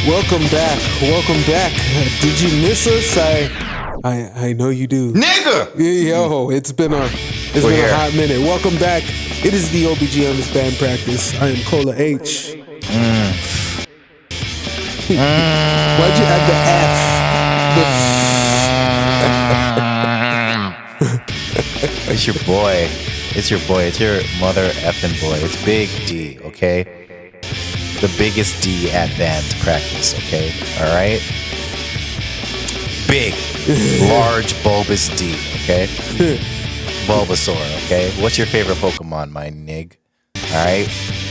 Welcome back. Did you miss us? I know you do. Nigga! Yo, it's been a hot minute. Welcome back. It is the OBGMs band practice. I am Cola H. Why'd you add the F? It's your boy. It's your mother effing boy. It's Big D, okay? The biggest D at band practice, okay? All right? Big, large, bulbous D, okay? Bulbasaur, okay? What's your favorite Pokemon, my nig? All right?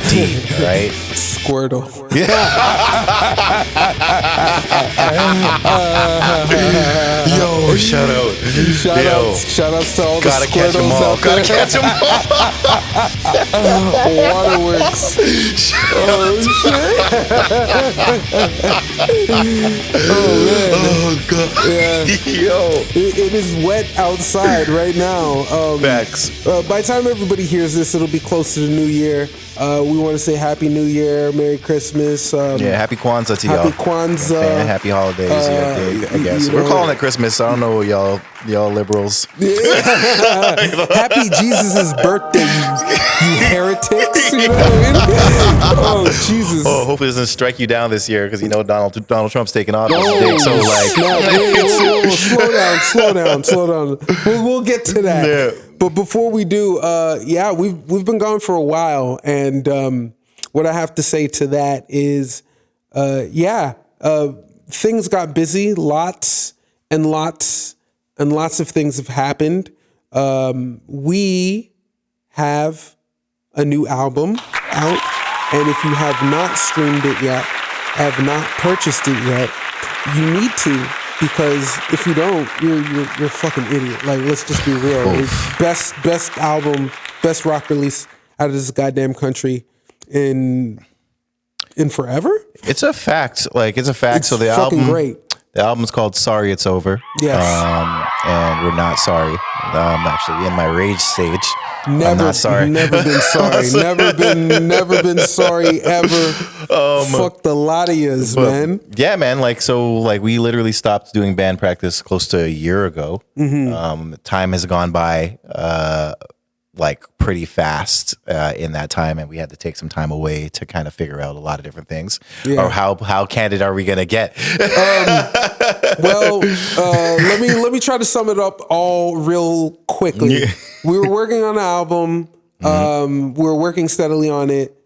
D, all right? Squirtle. Yo, shout out. Shout outs to all the Gotta catch them Squirtles all. out there. Gotta catch them all. Waterworks. Oh, man. Oh, God. Yeah. Yo. It is wet outside right now. Facts. By the time everybody hears this, it'll be close to the new year. We want to say Happy New Year, Merry Christmas. Happy Kwanzaa to y'all. Happy Kwanzaa. Okay, happy holidays. I guess we're calling it Christmas. I don't know, y'all liberals. Happy Jesus' birthday, you heretics. You know what I mean? Oh, Jesus. Oh, hopefully it doesn't strike you down this year because Donald Trump's taking office. So slow down. We'll get to that. Yeah. But before we do, we've been gone for a while, and what I have to say to that is, things got busy. Lots of things have happened. We have a new album out, and if you have not streamed it yet, have not purchased it yet, you need to. Because if you don't, you're a fucking idiot. Like, let's just be real. It's best album, best rock release out of this goddamn country in forever. It's a fact. It's so the fucking album, great. The album's called "Sorry It's Over." Yes. And we're not sorry. I'm actually in my rage stage. I'm not sorry. Never been sorry. never been sorry ever. Fuck the lot of yous, man. Yeah, man. We literally stopped doing band practice close to a year ago. Mm-hmm. Time has gone by pretty fast in that time, and we had to take some time away to kind of figure out a lot of different things. Yeah. Or how candid are we gonna get? Let me try to sum it up all real quickly. Yeah. We were working on an album. We were working steadily on it.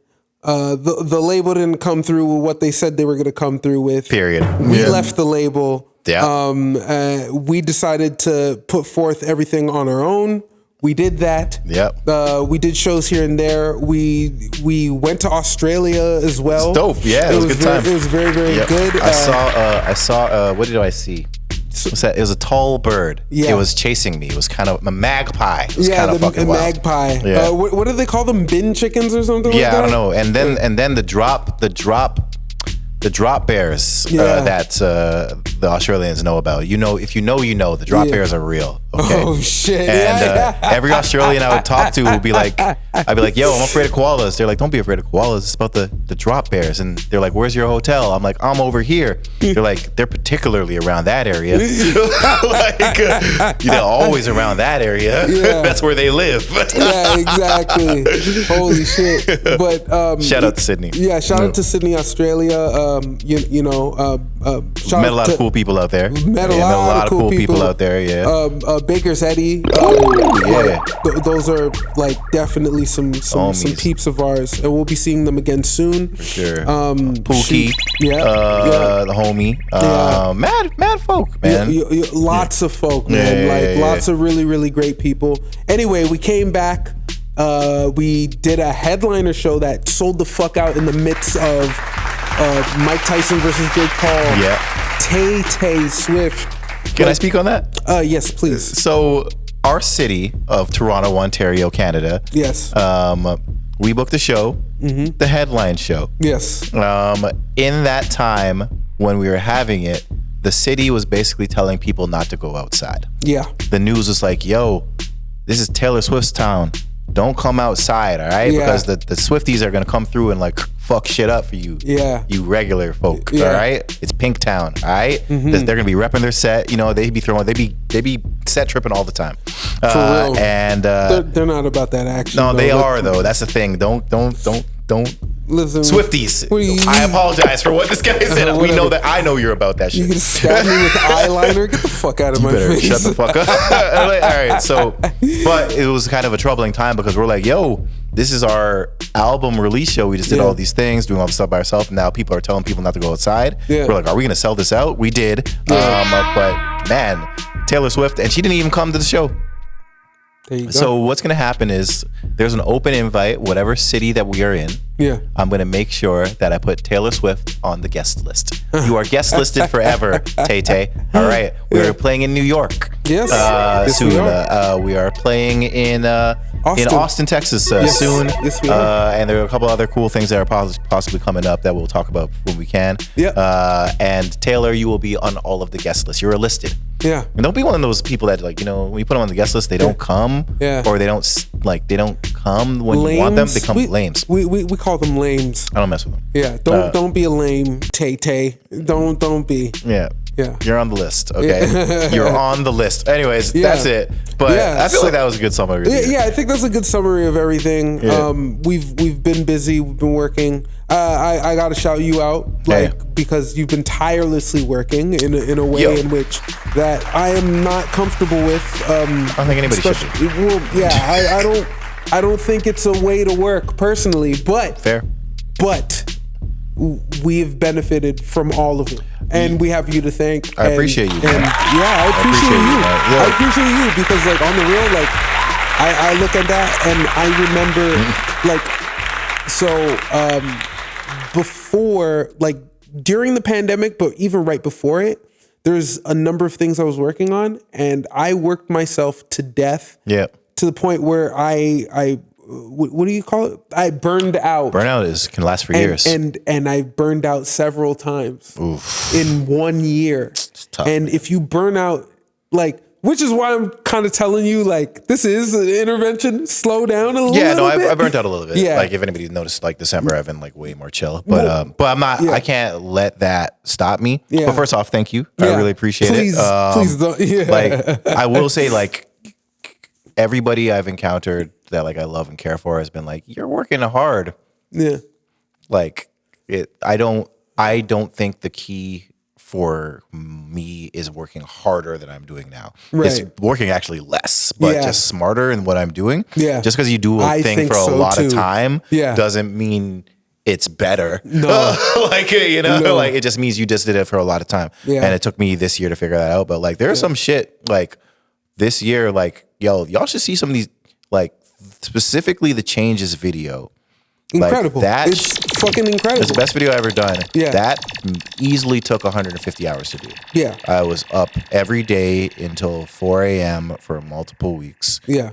The label didn't come through with what they said they were going to come through with. Period. We left the label. Yeah. We decided to put forth everything on our own. We did that. Yep. We did shows here and there. We went to Australia as well. It's dope. Yeah, it was a good time. It was very, very good. I saw. What did I see? What's that? It was a tall bird. Yeah. It was chasing me. It was kind of a magpie. It was kind of fucking wild. Magpie. Yeah. What do they call them? Bin chickens or something? Yeah, like that? I don't know. And then the drop bears that the Australians know about. If you know, the drop bears are real. Okay. Oh shit. And every Australian I would talk to would be like, I'd be like, yo, I'm afraid of koalas. They're like, don't be afraid of koalas. It's about the drop bears. And they're like, where's your hotel? I'm like, I'm over here. They're like, they're particularly around that area. They're always around that area. Yeah. That's where they live. Yeah, exactly. Holy shit. But shout out to Sydney. Yeah, shout out to Sydney, Australia. Met a lot of cool people out there. Met a lot of cool people out there. Yeah. Baker's Eddie. Those are definitely some peeps of ours, and we'll be seeing them again soon. For sure. Pookie. The homie. Mad folk, man. Lots of folk, man. Lots of really, really great people. Anyway, we came back. We did a headliner show that sold the fuck out in the midst of Mike Tyson versus Jake Paul. Yeah. Tay Swift. Can I speak on that? Yes, please. So our city of Toronto, Ontario, Canada. Yes. We booked a show, the headline show. Yes. In that time when we were having it, the city was basically telling people not to go outside. Yeah. The news was like, yo, this is Taylor Swift's town. Don't come outside, all right? Yeah. Because the Swifties are going to come through and fuck shit up for you. Yeah. You regular folk. Yeah. All right. It's Pinktown. All right. They're gonna be repping their set. You know, they be set tripping all the time. For real. And they're not about that action. no, though. they are though. That's the thing. Don't Listen, Swifties. what do you- I apologize for what this guy said. We Whatever. know that I know you're about that shit. You can stab me with eyeliner. Get the fuck out of my Better face. shut the fuck up. All right, so, but it was kind of a troubling time because we're like, yo, this is our album release show. We just did all these things, doing all this stuff by ourselves. And now people are telling people not to go outside. Yeah. We're like, are we gonna sell this out? We did. But man, Taylor Swift, and she didn't even come to the show. There you go. So what's gonna happen is there's an open invite, whatever city that we are in. Yeah. I'm gonna make sure that I put Taylor Swift on the guest list. You are guest listed forever, Tay Tay. All right. We are playing in New York. Yes. Yes, soon. we are. We are playing in Austin, Texas soon. Yes, we are. And there are a couple other cool things that are possibly coming up that we'll talk about when we can. Yeah. And Taylor, you will be on all of the guest lists. You're listed. Yeah. And don't be one of those people that, like, you know, when you put them on the guest list, they don't come. Yeah. Or they don't come when you want them. They come lames. We call them lames. I don't mess with them. Yeah. Don't be a lame, Tay Tay. Don't be. Yeah. Yeah. You're on the list, okay? You're on the list. Anyways, that's it. But I feel like that was a good summary. Yeah, I think that's a good summary of everything. Yeah. We've been busy, we've been working. I gotta shout you out, because you've been tirelessly working in a way in which that I am not comfortable with. I don't think anybody should be. Well, yeah, I don't think it's a way to work personally, but Fair. we've benefited from all of it, and we have you to thank. I appreciate you, man. I appreciate you. Yeah. I appreciate you because, like, on the real, like, I look at that and I remember, before, like, during the pandemic, but even right before it, there's a number of things I was working on, and I worked myself to death. Yeah. To the point where I what do you call it? I burned out. Burnout can last for years. And I burned out several times. Oof. In 1 year. It's tough. And if you burn out, like, which is why I'm kind of telling you, like, this is an intervention. Slow down a little bit. Yeah, no, I burnt out a little bit. Yeah. Like, if anybody's noticed, like, December, I've been, like, way more chill. But I'm not, I can't let that stop me. Yeah. But first off, thank you. I really appreciate it. Please don't. Yeah. Like, I will say, like, everybody I've encountered that, like, I love and care for has been like, you're working hard. Yeah. Like, I don't think the key for me is working harder than I'm doing now. Right. It's working actually less, but just smarter in what I'm doing. Yeah. Just because you do a thing for a lot of time doesn't mean it's better. No. Like, you know, like, it just means you just did it for a lot of time. Yeah. And it took me this year to figure that out. But, like, there's some shit, like, this year, like, y'all should see some of these, like, specifically the Changes video. Incredible. Like, it's fucking incredible. It's the best video I've ever done. Yeah. That easily took 150 hours to do. Yeah. I was up every day until 4 a.m. for multiple weeks. Yeah.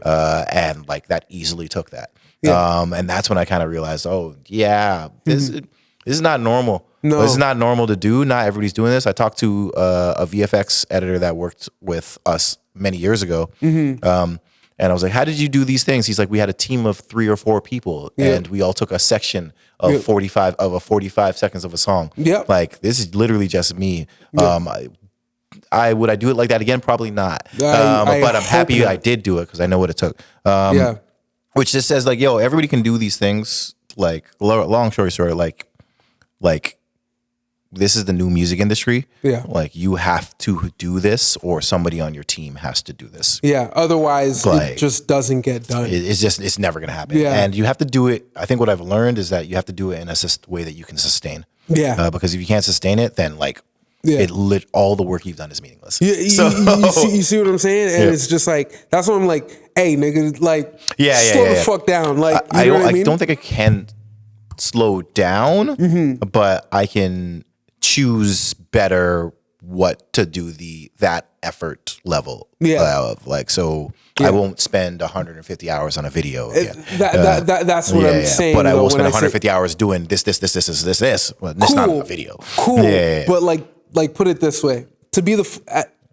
And, like, that easily took that. Yeah. And that's when I kind of realized, this is not normal. No. This is not normal to do. Not everybody's doing this. I talked to a VFX editor that worked with us many years ago. And I was like, how did you do these things? He's like, we had a team of 3 or 4 people and we all took a section of 45 seconds of a song. Yep. Like, this is literally just me. Would I do it like that again? Probably not. But I'm happy I did do it because I know what it took. Which just says, like, yo, everybody can do these things. Like, long story short, like this is the new music industry. Yeah. Like, you have to do this or somebody on your team has to do this. Yeah. Otherwise, Like, it just doesn't get done. It's never going to happen. Yeah. And you have to do it. I think what I've learned is that you have to do it in a way that you can sustain. Yeah. Because if you can't sustain it, then, like, all the work you've done is meaningless. You see what I'm saying? And it's just like, that's why I'm like, hey, nigga, like, slow the fuck down. Like, you know what I mean? I don't think I can slow down, but I can choose better what to do that effort level of. Like, so I won't spend 150 hours on a video. That's what I'm saying. But I will spend 150 hours doing this. But it's not a video. Cool. But like put it this way: to be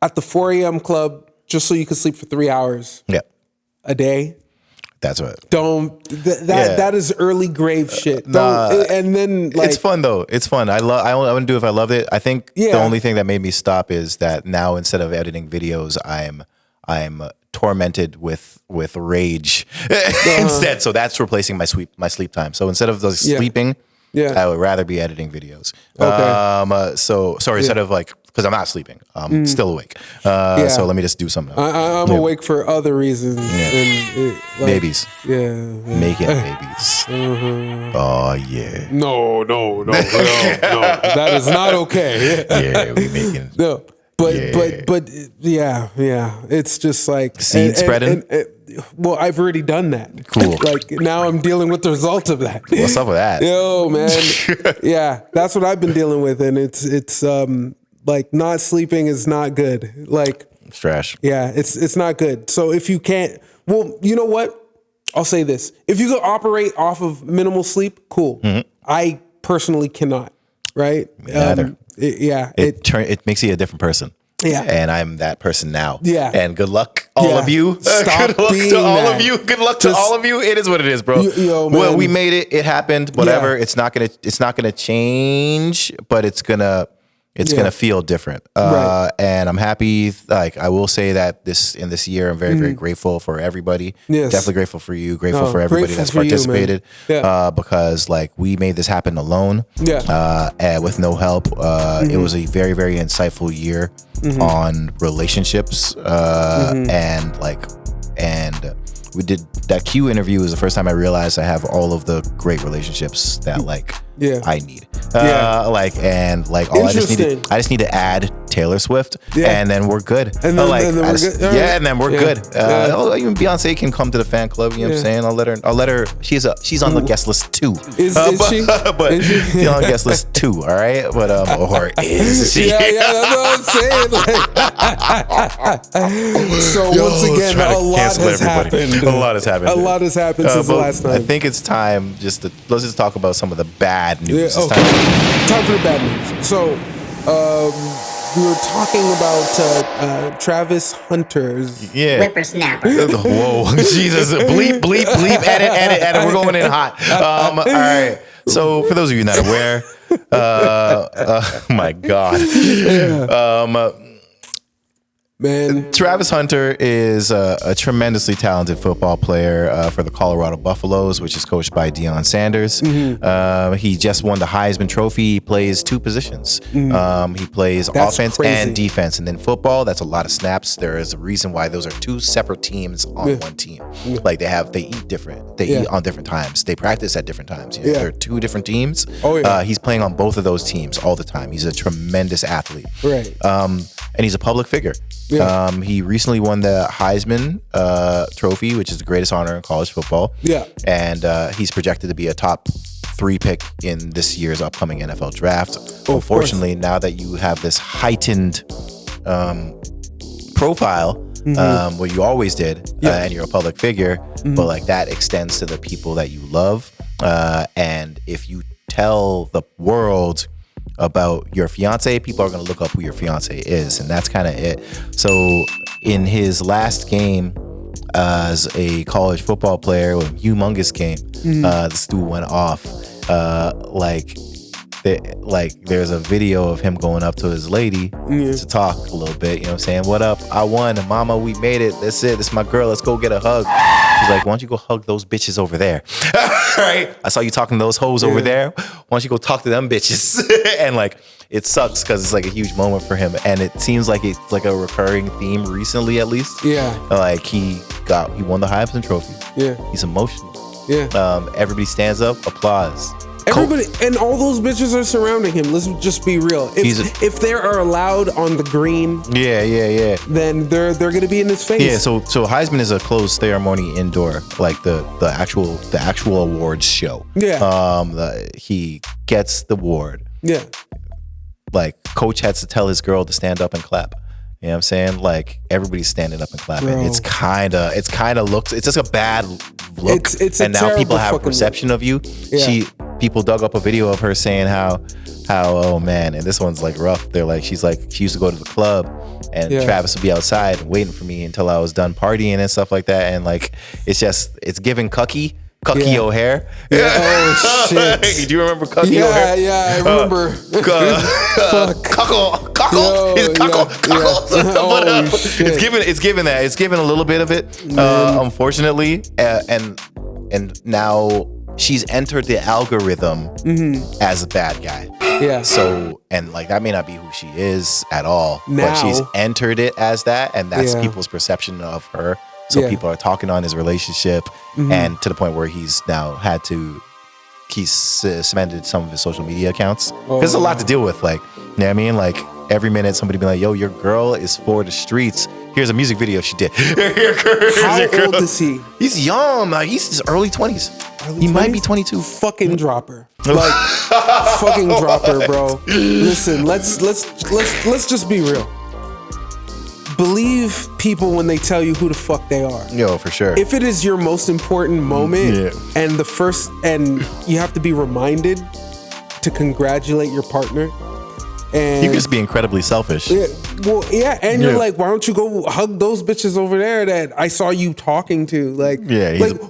at the 4 a.m. club just so you can sleep for 3 hours. Yeah. A day. That's what. That is early grave shit. And then like it's fun though. It's fun. I wouldn't do it if I loved it. I think the only thing that made me stop is that now instead of editing videos, I'm tormented with rage instead. So that's replacing my sleep time. So instead of sleeping, I would rather be editing videos. Okay. So sorry, instead of like, because I'm not sleeping, I'm still awake. So let me just do something else. I'm awake for other reasons. Yeah. Babies. Yeah. Making babies. Oh yeah. No. That is not okay. Yeah, we making. No. But yeah. It's just like seed spreading. Well, I've already done that. Cool. Like now I'm dealing with the result of that. What's up with that? Yo, man. Yeah, that's what I've been dealing with, and it's like not sleeping is not good. Like it's trash. Yeah, it's not good. So if you can't, well, you know what? I'll say this: if you could operate off of minimal sleep, cool. Mm-hmm. I personally cannot. Right? Neither. It makes you a different person. Yeah. And I'm that person now. Yeah. And good luck, all of you. Stop good luck being to all that. of you. Good luck to all of you. It is what it is, bro. Yo, well, man. we made it. It happened. Whatever. It's not gonna change, but it's gonna feel different. Right. And I'm happy. Like I will say that in this year, I'm very, very grateful for everybody. Yes. Definitely grateful for you. Grateful for everybody that's participated. Because like we made this happen alone. Yeah. And with no help. It was a very, very insightful year on relationships. And we did that Q interview was the first time I realized I have all of the great relationships that I need. All I just need to add Taylor Swift and then we're good. And then we're good. Even Beyonce can come to the fan club, you know what I'm saying? I'll let her she's on the guest list too. Is she? But she's on the guest list too, all right? But or is she? Yeah, that's what I'm saying. So once again, a lot has happened. A lot has happened. A lot has happened since the last time. I think it's time let's just talk about some of the bad news. Time for the bad news. So we were talking about Travis Hunter's whippersnapper. Whoa, Jesus! Bleep, edit. We're going in hot. All right. So for those of you not aware, my God. Man, Travis Hunter is a tremendously talented football player for the Colorado Buffaloes, which is coached by Deion Sanders. He just won the Heisman Trophy. He plays two positions. He plays offense and defense. And then football, that's a lot of snaps. There is a reason why those are two separate teams on one team. Like they eat different. They eat on different times. They practice at different times. They're two different teams. He's playing on both of those teams all the time. He's a tremendous athlete. Right. And he's a public figure. He recently won the Heisman Trophy, which is the greatest honor in college football. And he's projected to be a top 3 pick in this year's upcoming NFL draft. Unfortunately, now that you have this heightened profile, what you always did, and you're a public figure, but like that extends to the people that you love. And if you tell the world about your fiance, people are going to look up who your fiance is, and that's kind of it. So in his last game as a college football player, a humongous game, this dude went off. There's a video of him going up to his lady to talk a little bit, you know what I'm saying? What up? I won, mama, we made it. That's it. This is my girl. Let's go get a hug. She's like, why don't you go hug those bitches over there? Right? I saw you talking to those hoes over there. Why don't you go talk to them bitches? And like, it sucks because it's like a huge moment for him. And it seems like it's like a recurring theme recently, at least. Like he won the Heisman Trophy. He's emotional. Everybody stands up, applause. Everybody and all those bitches are surrounding him. Let's just be real. If they are allowed on the green, then they're gonna be in his face. Yeah. So Heisman is a closed ceremony indoor, like the actual awards show. He gets the award. Like coach has to tell his girl to stand up and clap. You know what I'm saying? Like everybody's standing up and clapping. Bro. It's kind of looks. It's just a bad look. It's and now people have a perception of you. People dug up a video of her saying how oh man, and this one's like rough. They're like she used to go to the club and Travis would be outside waiting for me until I was done partying and stuff like that. And like, it's giving Cucky O'Hare. Yeah. Oh shit! Do you remember Cucky O'Hare? Yeah, I remember. Cuckle. He's cuckle. It's given that. It's given a little bit of it, unfortunately, and now she's entered the algorithm as a bad guy. Yeah. So, and like that may not be who she is at all, now, but she's entered it as that, and that's people's perception of her. So people are talking on his relationship, and to the point where he's suspended some of his social media accounts. Because there's a lot to deal with, like, you know what I mean? Like, every minute somebody be like, yo, your girl is for the streets. Here's a music video she did. How old is he? He's young. Like, he's his early 20s. He might be 22. Fucking dropper. Like, fucking dropper, bro. Listen, let's just be real. Believe people when they tell you who the fuck they are. Yo, for sure. If it is your most important moment and you have to be reminded to congratulate your partner. And you can just be incredibly selfish. Yeah, well, yeah, and you're like, why don't you go hug those bitches over there that I saw you talking to? Like,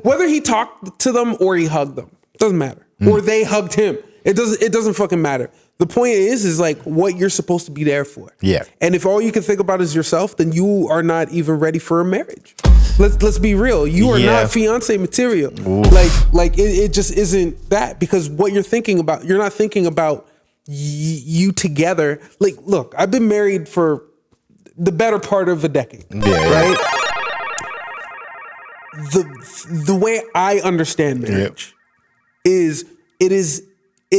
whether he talked to them or he hugged them, doesn't matter. Or they hugged him. It doesn't fucking matter. The point is like what you're supposed to be there for. Yeah. And if all you can think about is yourself, then you are not even ready for a marriage. Let's be real. You are not fiance material. Oof. Like it just isn't that, because what you're thinking about, you're not thinking about you together. Like, look, I've been married for the better part of a decade. Right? The way I understand marriage is it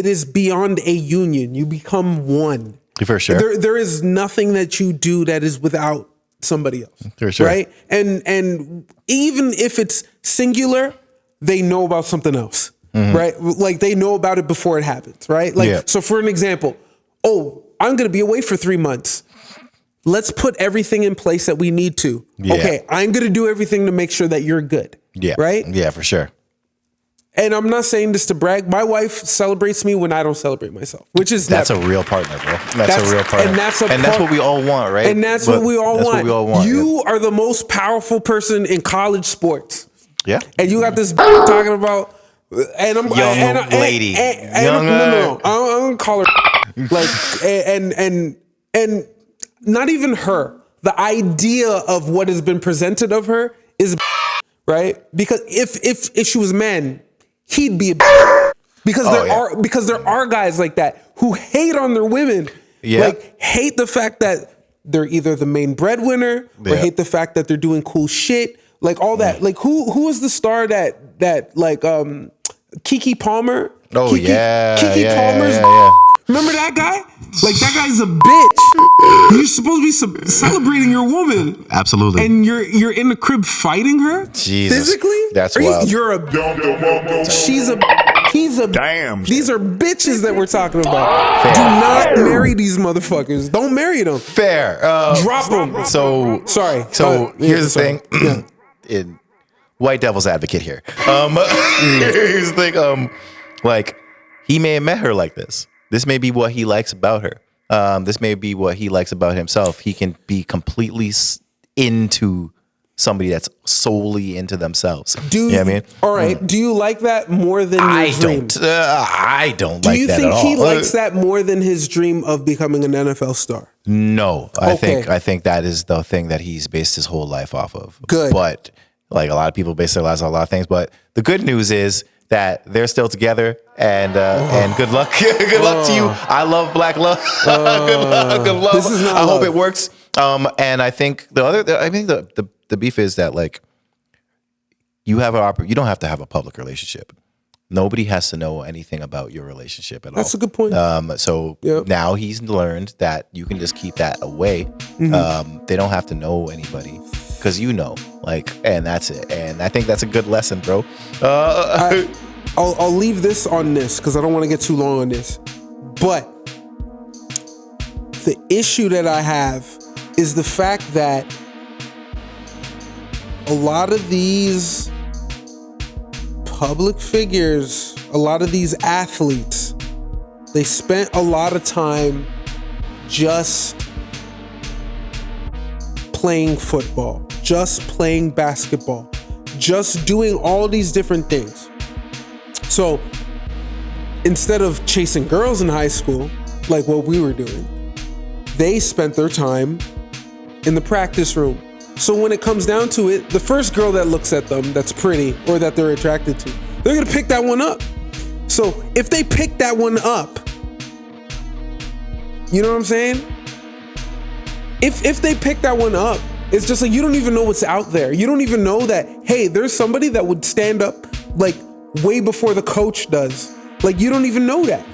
is beyond a union. You become one. For sure. There is nothing that you do that is without somebody else. For sure. Right? And even if it's singular, they know about something else. Right? Like they know about it before it happens, right? Like, so for an example, I'm going to be away for 3 months. Let's put everything in place that we need to. Yeah. Okay, I'm going to do everything to make sure that you're good. Yeah. Right? Yeah, for sure. And I'm not saying this to brag. My wife celebrates me when I don't celebrate myself, which is that's a real partner, bro. That's a real partner, and that's what we all want, right? And that's what we all want. You are the most powerful person in college sports. Yeah, and you got this talking about, and I'm young lady. No, I'm gonna call her like, and not even her. The idea of what has been presented of her is right, because if she was man, he'd be a because there are guys like that who hate on their women. Like hate the fact that they're either the main breadwinner or hate the fact that they're doing cool shit, like all that. Like who was the star that like Keke Palmer? Keke Palmer's remember that guy? Like that guy's a bitch. You're supposed to be celebrating your woman. Absolutely. And you're in the crib fighting her? Jesus. Physically? That's wild. He's a damn. These are bitches that we're talking about. Fair. Do not marry these motherfuckers. Don't marry them. Fair. Drop them. So sorry. So here's the thing. In white devil's advocate here. Here's the thing. Like he may have met her like this. This may be what he likes about her. This may be what he likes about himself. He can be completely into somebody that's solely into themselves. You know what I mean? All right. Do you like that more than your dream? I don't like that at all. Do you think he likes that more than his dream of becoming an NFL star? No. I think that is the thing that he's based his whole life off of. Good. But like a lot of people base their lives on a lot of things. But the good news is that they're still together, and good luck. Good luck to you. I love black love. Good luck. This is not I love. hope it works. And I think the beef is that like you don't have to have a public relationship. Nobody has to know anything about your relationship at all. That's a good point. So now he's learned that you can just keep that away. They don't have to know anybody. Because and that's it. And I think that's a good lesson, bro. I'll leave this on this because I don't want to get too long on this. But the issue that I have is the fact that a lot of these public figures, a lot of these athletes, they spent a lot of time just playing football, just playing basketball, just doing all these different things. So instead of chasing girls in high school, like what we were doing, they spent their time in the practice room. So when it comes down to it, the first girl that looks at them that's pretty or that they're attracted to, they're gonna pick that one up. So if they pick that one up, you know what I'm saying? If they pick that one up, it's just like you don't even know what's out there. You don't even know that, hey, there's somebody that would stand up like way before the coach does. Like you don't even know that.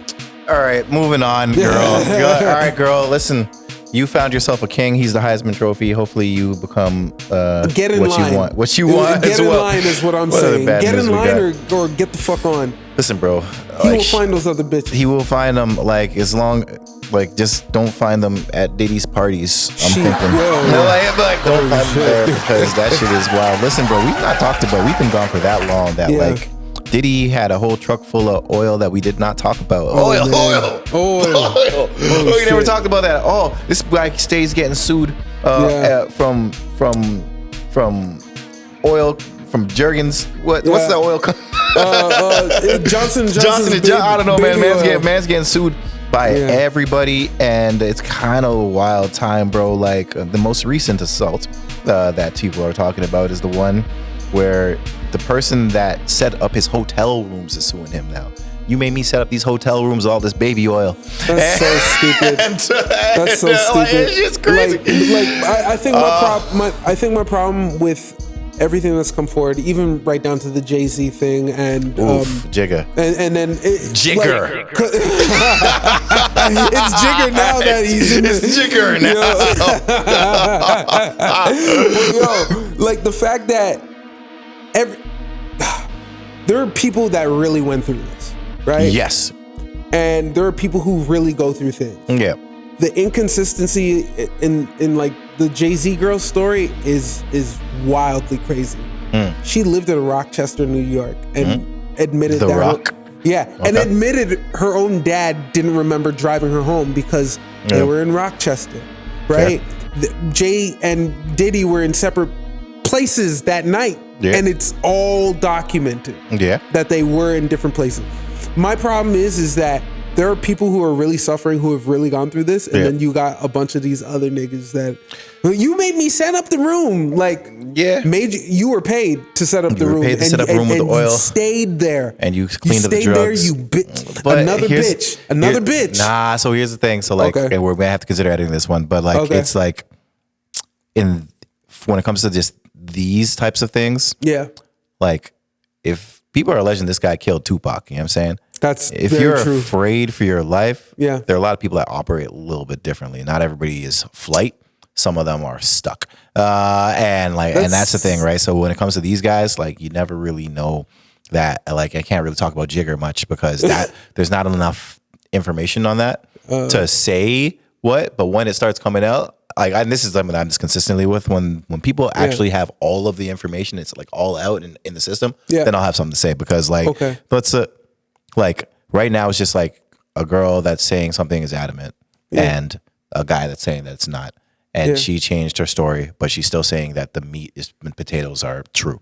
All right, moving on, girl. All right, girl, listen. You found yourself a king. He's the Heisman Trophy. Hopefully you become get in what line. you want. What you want Get as in well. line is what I'm saying. Get in line or get the fuck on. Listen, bro. He will find those other bitches. He will find them, like, as long, like, just don't find them at Diddy's parties. I'm thinking. Don't find them there because that shit is wild. Listen, bro, we've been gone for that long that, like, Diddy had a whole truck full of oil that we did not talk about. Oil. We never talked about that. Oh, this guy stays getting sued from oil, from Jergens. What's the oil company? Johnson. I don't know, man. Man's getting sued by everybody, and it's kind of a wild time, bro. Like the most recent assault that people are talking about is the one where the person that set up his hotel rooms is suing him now. You made me set up these hotel rooms with all this baby oil. That's so stupid. That's so stupid. Like, it's just crazy. I think my problem with everything that's come forward, even right down to the Jay-Z thing and Jigga. And then Jigger. It's Jigger now that he's in Jigger now. Like the fact that there are people that really went through this, right? Yes. And there are people who really go through things. Yeah. The inconsistency in like the Jay-Z girl story is wildly crazy. She lived in Rochester, New York, and admitted The Rock. And admitted her own dad didn't remember driving her home because they were in Rochester, right? Jay and Diddy were in separate places that night, and it's all documented that they were in different places. My problem is that there are people who are really suffering, who have really gone through this, and then you got a bunch of these other niggas that you made me set up the room. Like, you were paid to set up the room. Paid to set up a room with the oil. You stayed there, and you cleaned up the drugs. Another bitch. Nah. So here's the thing. So like, okay, we're gonna have to consider editing this one, but like, it's like when it comes to just these types of things, like if people are alleging this guy killed Tupac, you know what I'm saying? That's if very you're true. afraid for your life, there are a lot of people that operate a little bit differently. Not everybody is flight. Some of them are stuck. And that's the thing, right? So when it comes to these guys, like you never really know that. Like I can't really talk about Jigger much because there's not enough information on that to say what. But when it starts coming out, and this is something I'm just consistently with, when people actually have all of the information, it's like all out in the system, then I'll have something to say because like right now it's just like a girl that's saying something is adamant and a guy that's saying that it's not. And she changed her story, but she's still saying that the meat and potatoes are true.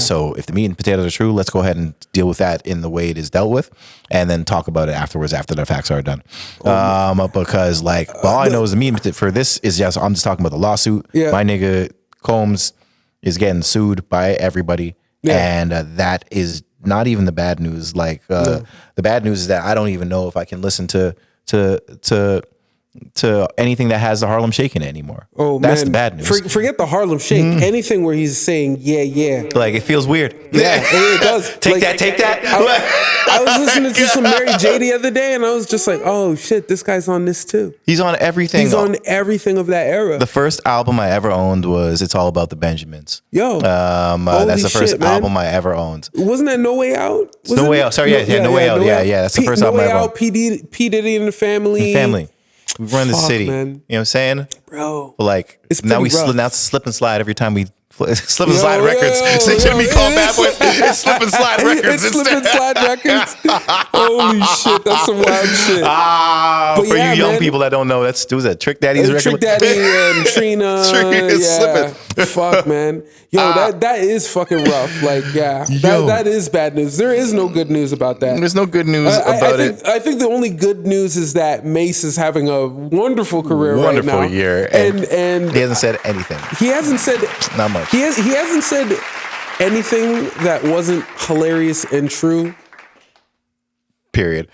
So if the meat and potatoes are true, let's go ahead and deal with that in the way it is dealt with and then talk about it afterwards after the facts are done. Because like all I know is the meat for this is I'm just talking about the lawsuit. My nigga Combs is getting sued by everybody. And that is not even the bad news. Like the bad news is that I don't even know if I can listen to anything that has the Harlem Shake in it anymore. That's the bad news. Forget the Harlem Shake. Anything where he's saying like it feels weird. It does. Take that. I was listening to some Mary J the other day, and I was just like, oh shit, this guy's on this too. He's on everything. He's on everything of that era. The first album I ever owned was "It's All About the Benjamins." That's the first album I ever owned. Wasn't that No Way Out? No Way Out. Sorry, No Way Out. Yeah, that's the first album I ever owned. P Diddy and the Family. We run the city. Man. You know what I'm saying? Bro. But like now it's slip and slide every time we Slip and Slide Records. They shouldn't be called Bad Boys. It's Slip and Slide Records. It's Slip and Slide Records. Holy shit, that's some wild shit. But for you young people that don't know, was that Trick Daddy's record? Trick Daddy and Trina. Yeah. Fuck, man. Yo, that is fucking rough. Like, yeah, that is bad news. There is no good news about that. There's no good news about it. I think the only good news is that Mace is having a wonderful career right now. Wonderful year. And he hasn't said anything. He hasn't said not much. He hasn't said anything that wasn't hilarious and true. Period.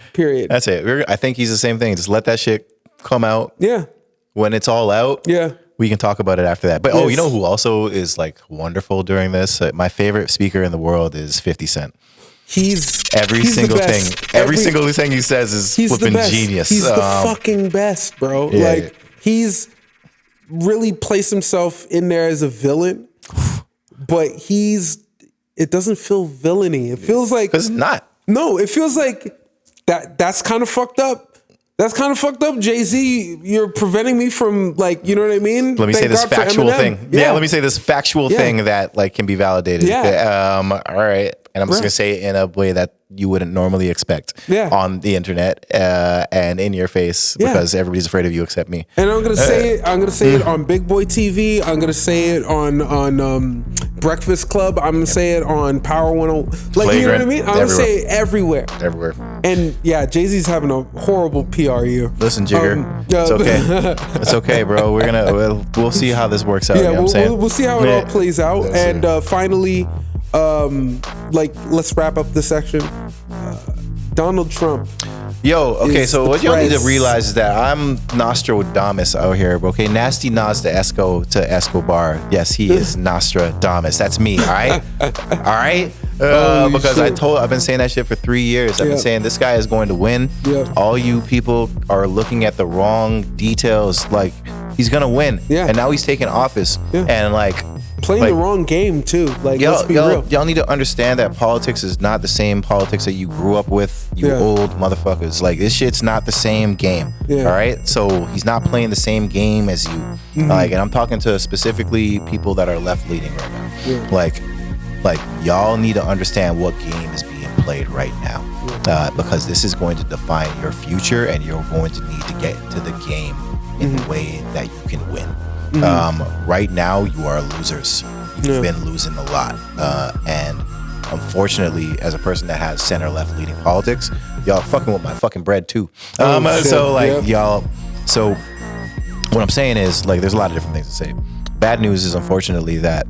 That's it. I think he's the same thing. Just let that shit come out. Yeah. When it's all out. Yeah. We can talk about it after that. But you know who also is like wonderful during this? My favorite speaker in the world is 50 Cent. He's single thing. Every single thing he says is flipping genius. He's the fucking best, bro. Yeah, he's really placed himself in there as a villain, but it doesn't feel villainy. It feels like it's not. No, it feels like that's kind of fucked up. That's kind of fucked up, Jay-Z. You're preventing me from, like, you know what I mean? Let me say this factual thing. Yeah, let me say this factual thing that like can be validated. Yeah. All right. And I'm just gonna say it in a way that you wouldn't normally expect on the internet and in your face because everybody's afraid of you except me. And I'm gonna say it. I'm gonna say it on Big Boy TV. I'm gonna say it on Breakfast Club. I'm gonna say it on Power 101. Like, you know what I mean? I'm gonna say it everywhere. And yeah, Jay-Z's having a horrible PR year. Listen, Jigger, it's okay. It's okay, bro. We'll see how this works out. Yeah, you know what I'm saying? We'll see how it all plays out. And finally, let's wrap up this section. Donald Trump. Yo, okay, so what y'all need to realize is that I'm Nostradamus out here, okay? Nasty Nas to Escobar. Yes, he is Nostradamus. That's me, all right? All right? Because I've been saying that shit for 3 years. I've been saying this guy is going to win. All you people are looking at the wrong details. Like, he's gonna win. And now he's taking office. And like playing the wrong game too. Like, let's be real. Y'all need to understand that politics is not the same politics that you grew up with, you old motherfuckers. Like, this shit's not the same game. All right? So he's not playing the same game as you. Like, and I'm talking to specifically people that are left leaning right now. Like y'all need to understand what game is being played right now. Because this is going to define your future, and you're going to need to get into the game in the way that you can win. Right now, you are losers. You've been losing a lot. And unfortunately, as a person that has center-left leading politics, y'all fucking with my fucking bread too. Y'all. So what I'm saying is, like, there's a lot of different things to say. Bad news is, unfortunately, that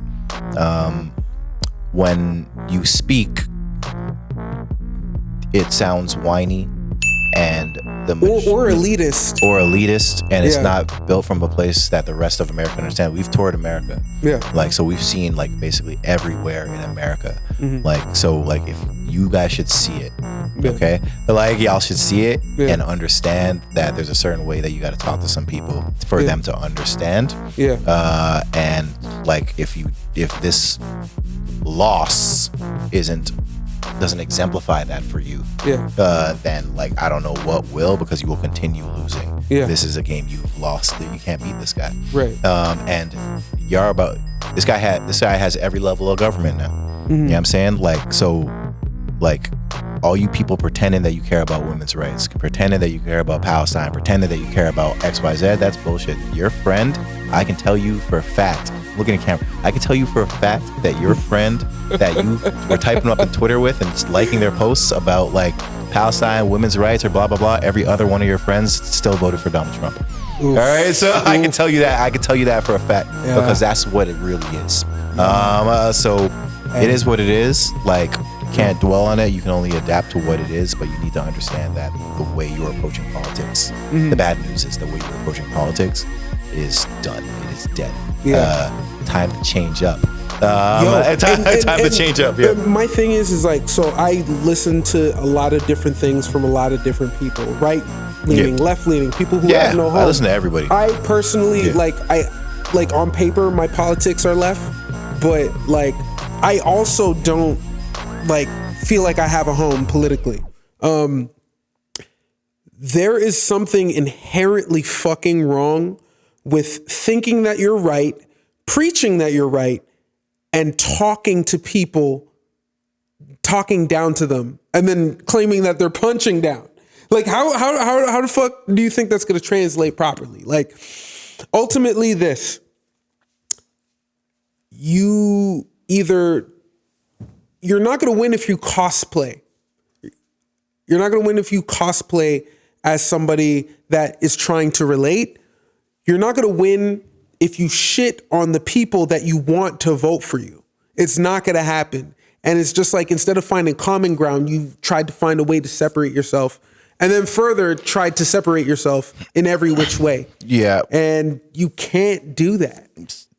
when you speak, it sounds whiny and or elitist, and it's not built from a place that the rest of America understand. We've toured America, so we've seen like basically everywhere in America. So if you guys should see it, okay, like y'all should see it and understand that there's a certain way that you got to talk to some people for them to understand. And like if this loss doesn't exemplify that for you, then like I don't know what will, because you will continue losing. This is a game you've lost. You can't beat this guy. And this guy has every level of government now. You know what I'm saying? Like all you people pretending that you care about women's rights, pretending that you care about Palestine, pretending that you care about XYZ, that's bullshit. Your friend, I can tell you for a fact, looking at the camera, I can tell you for a fact that your friend that you were typing up on Twitter with and liking their posts about like Palestine, women's rights, or blah, blah, blah, every other one of your friends still voted for Donald Trump. All right, so I can tell you that. I can tell you that for a fact, because that's what it really is. So it is what it is. Like, can't dwell on it. You can only adapt to what it is, but you need to understand that the way you're approaching politics, the bad news is the way you're approaching politics is done. It is dead. Time to change up. Time to change up. My thing is like, so I listen to a lot of different things from a lot of different people, right leaning, left leaning, people who have no home. I listen to everybody. I personally like on paper my politics are left, but like I also don't like feel like I have a home politically. There is something inherently fucking wrong with thinking that you're right, preaching that you're right, and talking to people, talking down to them, and then claiming that they're punching down. Like, how the fuck do you think that's going to translate properly? Like, ultimately this, you're not going to win if you cosplay. You're not going to win if you cosplay as somebody that is trying to relate. You're not going to win if you shit on the people that you want to vote for you. It's not going to happen. And it's just like, instead of finding common ground, you've tried to find a way to separate yourself, and then further tried to separate yourself in every which way. Yeah. And you can't do that.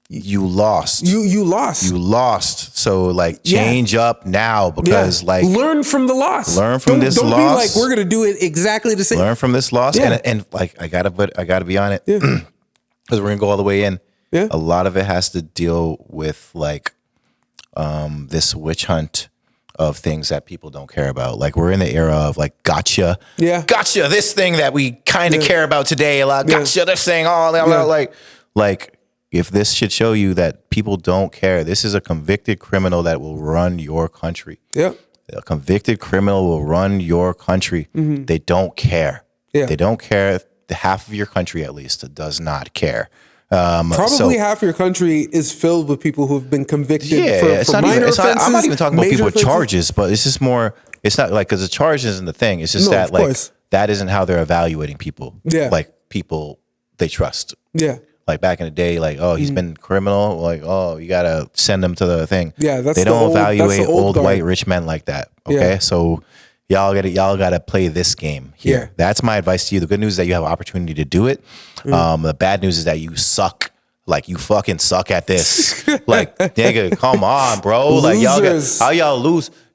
You lost. You lost. You lost. So like change up now, because like learn from the loss. Learn from this loss. Don't be like, we're gonna do it exactly the same. Learn from this loss. And like I gotta be on it. Because we're gonna go all the way in. Yeah. A lot of it has to deal with like this witch hunt of things that people don't care about. Like, we're in the era of like gotcha. Yeah. Gotcha, this thing that we kind of care about today. Like, gotcha, this thing, all like if this should show you that people don't care, this is a convicted criminal that will run your country. Yeah. A convicted criminal will run your country. They don't care. Yeah. They don't care. The half of your country, at least, does not care. Probably half your country is filled with people who've been convicted for minor offenses. I'm not even talking about people with offenses. charges, but it's just more, it's not like, because the charge isn't the thing. It's just that, like, that isn't how they're evaluating people. Yeah. Like, people they trust. Yeah. Like, back in the day, like, oh, he's been criminal. Like, oh, you got to send him to the thing. Yeah, they don't evaluate old guard. White rich men like that. Okay. Yeah. So y'all got to play this game here. Yeah. That's my advice to you. The good news is that you have an opportunity to do it. The bad news is that you suck. Like, you fucking suck at this. Like, nigga, come on, bro. Like,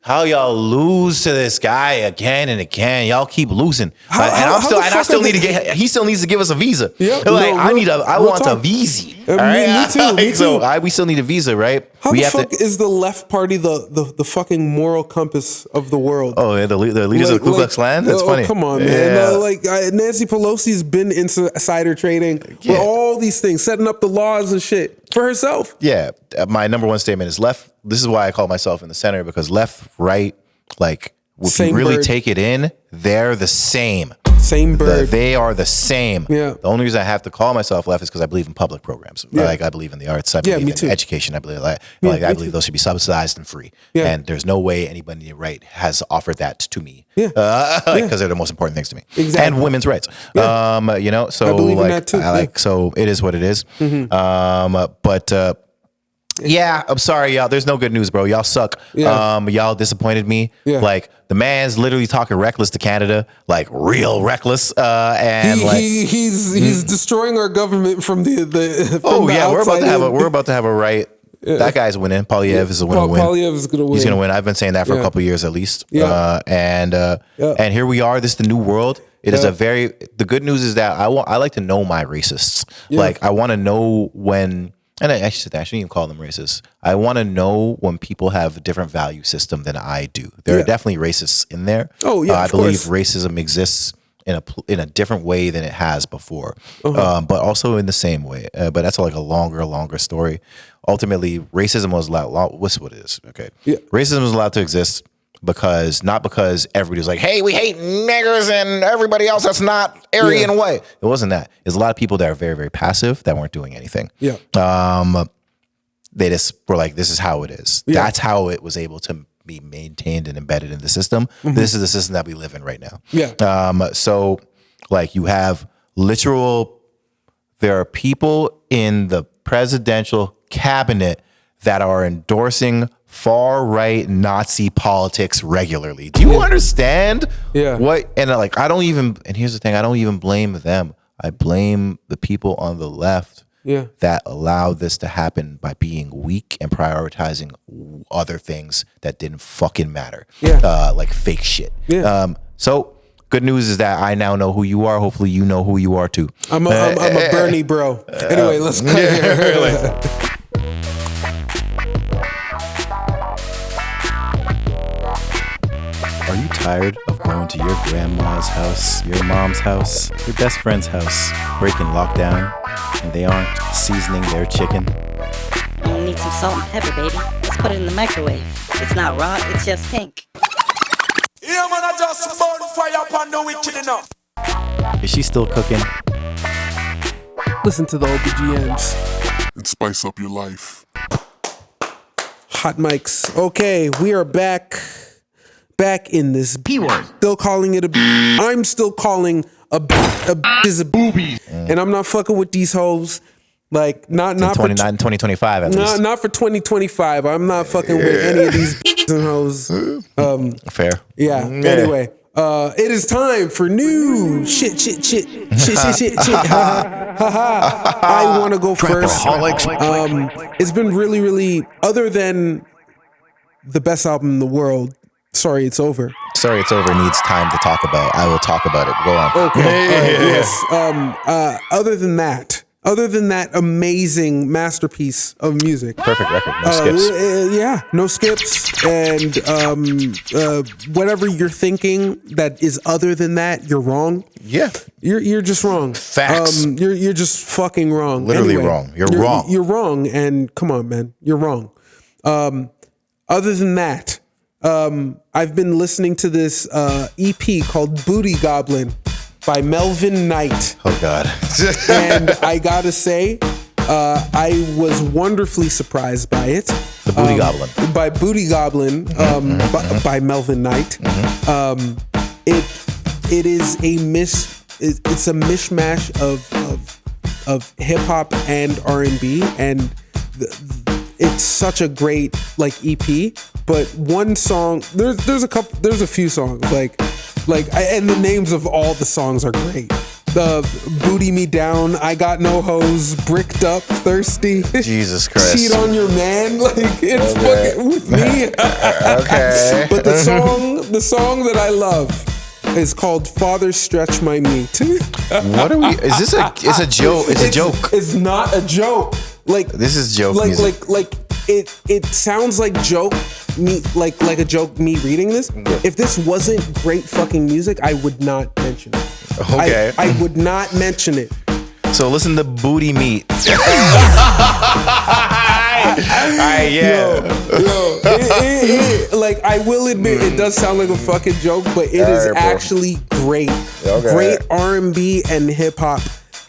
how y'all lose to this guy again and again. Y'all keep losing. He still needs to give us a visa. Yep. Like, I want a visa. All right? Me too. So we still need a visa, right? How the fuck is the left party the fucking moral compass of the world? Oh, yeah, the leaders of the Ku Klux Klan? That's funny. Come on, man. Yeah. Nancy Pelosi's been insider trading with all these things, setting up the laws and shit for herself. Yeah. My number one statement is left. This is why I call myself in the center, because left, right, like, if you really take it in, they're the same. Same bird. They are the same. Yeah. The only reason I have to call myself left is because I believe in public programs. Yeah. Like, I believe in the arts. I believe in education. I believe I believe those should be subsidized and free. Yeah. And there's no way anybody in the right has offered that to me. Yeah. Because they're the most important things to me. Exactly. And women's rights. Yeah. So I believe in that too. So it is what it is. Yeah, I'm sorry, y'all. There's no good news, bro. Y'all suck. Yeah. Y'all disappointed me. Yeah. Like, the man's literally talking reckless to Canada, like real reckless. And he's destroying our government from the we're about to have a right. Yeah. That guy's winning. Polyev is going to win. Polyev is going to win. He's going to win. I've been saying that for a couple of years at least. Yeah. And here we are. This is the new world. It is the good news is that I like to know my racists. Yeah. Like, I want to know when. And I shouldn't even call them racist. I want to know when people have a different value system than I do. There are definitely racists in there. Oh yeah, I believe racism exists in a different way than it has before, but also in the same way. But that's like a longer story. Ultimately, racism was allowed. What's what it is? Okay, racism was allowed to exist not because everybody's like, hey, we hate niggers and everybody else that's not Aryan white. It wasn't that. There's a lot of people that are very, very passive that weren't doing anything. Yeah. They just were like, this is how it is. Yeah. That's how it was able to be maintained and embedded in the system. Mm-hmm. This is the system that we live in right now. Yeah. So like, you have there are people in the presidential cabinet that are endorsing far-right Nazi politics regularly. Do you understand? Yeah. And here's the thing, I don't even blame them. I blame the people on the left that allowed this to happen by being weak and prioritizing other things that didn't fucking matter. Yeah. Like fake shit. Yeah. So good news is that I now know who you are. Hopefully you know who you are too. I'm a Bernie bro. Anyway, let's cut here. Are you tired of going to your grandma's house, your mom's house, your best friend's house, breaking lockdown, and they aren't seasoning their chicken? Only some salt and pepper, baby. Let's put it in the microwave. It's not raw, it's just pink. Yeah, man, I just burn fire upon the wicked enough. Is she still cooking? Listen to the OBGMs. And spice up your life. Hot mics. Okay, we are back in this P-word. Still calling it a I'm still calling a is a booby. And I'm not fucking with these hoes. Like not for 2025 at least. not for 2025. I'm not fucking with any of these and hoes. Fair. Yeah. Anyway, it is time for new shit. I want to go first. It's been really, other than the best album in the world. Sorry, it's over. Sorry, it's over. Needs time to talk about. I will talk about it. Go on. Okay. Yes. Other than that amazing masterpiece of music. Perfect record. No skips. Yeah, no skips. And whatever you're thinking that is other than that, you're wrong. Yeah. You're just wrong. Facts. You're just fucking wrong. Literally Anyway, wrong. You're wrong. You're wrong. And come on, man, you're wrong. Other than that, I've been listening to this EP called Booty Goblin by Melvin Knight. Oh God. And I gotta say, I was wonderfully surprised by it. The Booty Goblin. By Booty Goblin, by Melvin Knight. It is it's a mishmash of hip hop and R&B, and it's such a great like EP. But one song, there's a few songs and the names of all the songs are great. The Booty Me Down, I Got No Hose, Bricked Up, Thirsty. Jesus Christ. Cheat on Your Man, like it's fucking with me. Okay. But the song that I love is called Father Stretch My Meat. What are we? Is this it's a joke? It's a joke. It's not a joke. Like this is joke like music. like it sounds like joke me like a joke me reading this. If this wasn't great fucking music, I would not mention it. Okay. I would not mention it. So listen to Booty Meat. Alright, yeah. Like I will admit, it does sound like a fucking joke, but it is actually great. Okay. Great R&B and hip hop.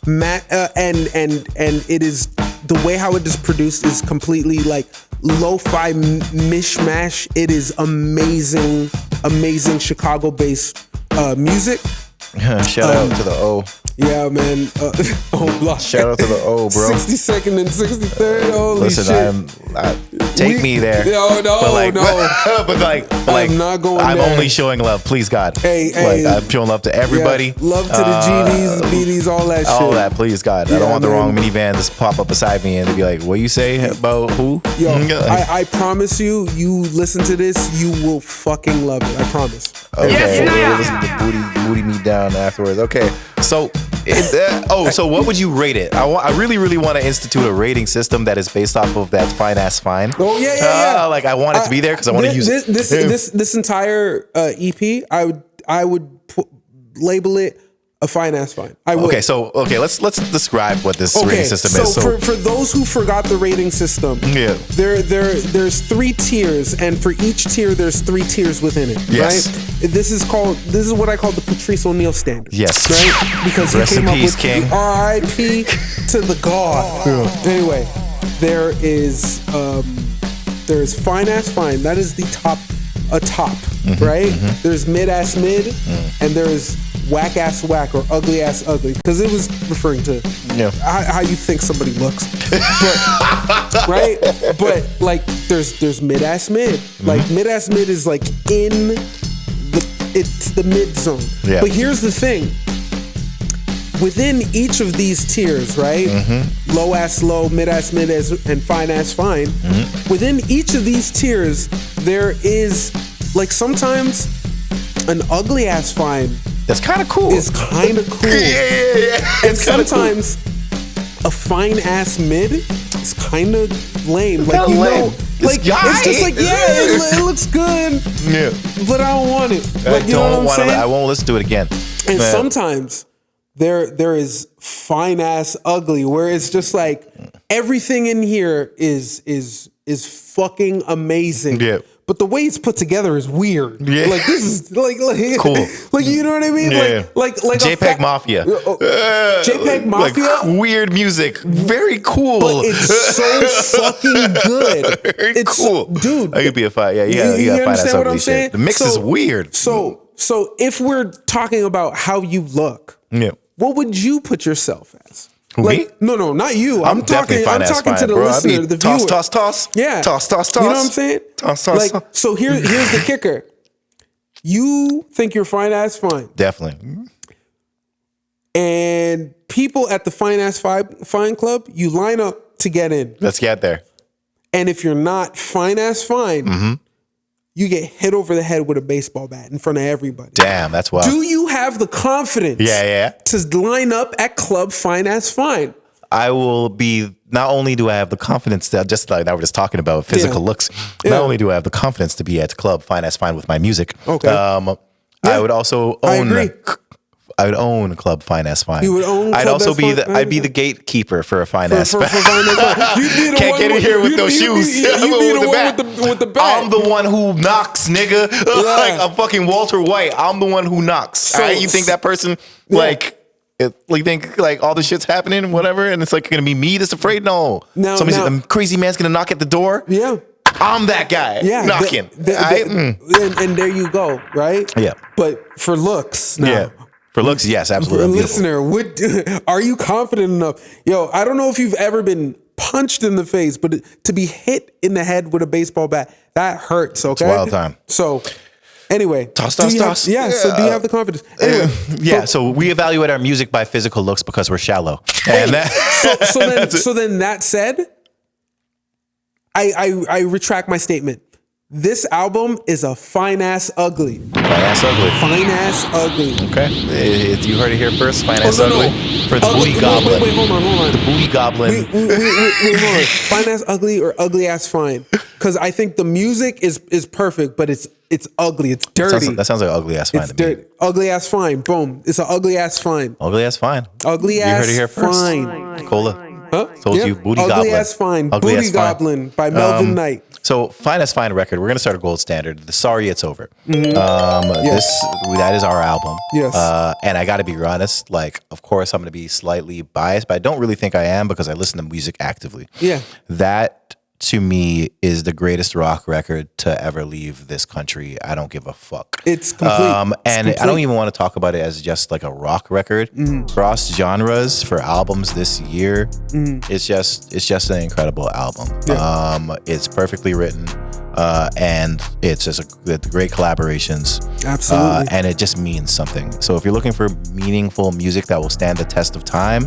And it is the way how it is produced is completely like lo-fi mishmash. It is amazing Chicago-based music. Shout out to the O. Yeah, man. Block. Shout out to the O, bro. 62nd and 63rd. Holy Listen, shit. Take me there. No. But I'm not going I'm there. only showing love. Please, God. Hey. I'm showing love to everybody. Yeah, love to the GDs, the BDs, all that shit. All that, please, God. I Yeah, don't want the man. wrong minivan to pop up beside me and to be like, what you say about who? Yo, I promise you listen to this, you will fucking love it. I promise. Okay, we'll listen to Booty Me Down afterwards. Okay, so so what would you rate it? I really want to institute a rating system that is based off of that Fine Ass Fine. Oh yeah. Like I want it to be there because I want to use it. This entire EP, I would label it a Fine Ass Fine. I would. Let's describe what this rating system is. So for those who forgot the rating system, there's 3 tiers, and for each tier there's 3 tiers within it. Yes. Right? This is what I call the Patrice O'Neal standard. Yes. Right? Because Rest he came in up peace, with King. R.I.P. to the God. Anyway, there's Fine Ass Fine. That is the top, right? There's Mid Ass Mid, and there's Whack Ass Whack or Ugly Ass Ugly, because it was referring to how you think somebody looks, but, right? But like, there's Mid Ass Mid. Like Mid Ass Mid is like it's the mid zone. Yeah. But here's the thing. Within each of these tiers, right? Low ass low, mid ass mid, and fine ass fine. Within each of these tiers, there is like sometimes an ugly ass fine. That's kind of cool. Is kind of cool. Yeah. And sometimes a fine ass mid is kind of lame. Like you know, like it's just like it looks good. Yeah. But I don't want it. Like, I won't listen to it again. And sometimes there is fine ass ugly, where it's just like everything in here is fucking amazing. Yeah. But the way it's put together is weird. Yeah. Like this is like cool. Like you know what I mean? Yeah. Like JPEG Mafia. JPEG Mafia. Like weird music. Very cool. But it's so fucking good. Very It's cool. dude. I could be a fine. Yeah, you you gotta find understand that what I'm ugly saying? shit. The mix is weird. So if we're talking about how you look, Yeah. what would you put yourself as? Who, me? No, not you. I'm definitely fine I'm as talking fine, to the bro. listener, I mean, the viewer. toss. Yeah. Toss. You know what I'm saying? Toss. Like, so here's the kicker. You think you're fine ass fine. Definitely. And people at the Fine Ass Fine Club, you line up to get in. Let's get there. And if you're not fine ass fine, you get hit over the head with a baseball bat in front of everybody. Damn, that's wild. Do you have the confidence to line up at Club Fine Ass Fine? I will be, not only do I have the confidence that, just like that we're just talking about physical looks, not only do I have the confidence to be at Club Fine Ass Fine with my music, I would also I would own Club Fine Ass Fine. You would own I'd Club also Ass be Fine? I'd be the gatekeeper for a Fine Ass For Fine. Fine Ass Fine. You'd be the Can't one get in here with those shoes. You'd be the one with the bat. I'm the one who knocks, nigga. Like I'm fucking Walter White. I'm the one who knocks. All right? You think that person like think like all the shit's happening and whatever, and it's like gonna be me that's afraid? No. A crazy man's gonna knock at the door. Yeah. I'm that guy knocking. And there you go, right? Yeah. But for looks now. Yeah. For looks, yes, absolutely. Listener, are you confident enough? Yo, I don't know if you've ever been punched in the face, but to be hit in the head with a baseball bat, that hurts, okay? It's wild time. So, anyway. Toss. So do you have the confidence? Anyway. So we evaluate our music by physical looks because we're shallow. Hey, And so then that said, I retract my statement. This album is a fine ass ugly. Fine ass ugly. Fine ass ugly. Okay. You heard it here first. Fine ass ugly. For the booty goblin. Wait, hold on. The booty goblin. Wait, hold on. Fine ass ugly or ugly ass fine? Because I think the music is perfect, but it's ugly. It's dirty. That sounds like ugly ass fine It's to me. dirty. Ugly ass fine. Boom. It's an ugly ass fine. Ugly ass fine. Ugly ass You heard it here first. fine. Cola. Huh? Told you, booty ugly goblin. Ass fine. Ugly Booty ass fine. Goblin by Melvin Knight. So Fine Ass Fine record. We're gonna start a gold standard. The Sorry It's Over. That is our album. Yes. And I got to be honest. Like, of course, I'm gonna be slightly biased, but I don't really think I am because I listen to music actively. Yeah. That to me is the greatest rock record to ever leave this country. I don't give a fuck. It's complete. I don't even want to talk about it as just like a rock record. Cross genres for albums this year. It's just an incredible album. Yeah. It's perfectly written. And it's just great collaborations. Absolutely. And it just means something. So if you're looking for meaningful music that will stand the test of time,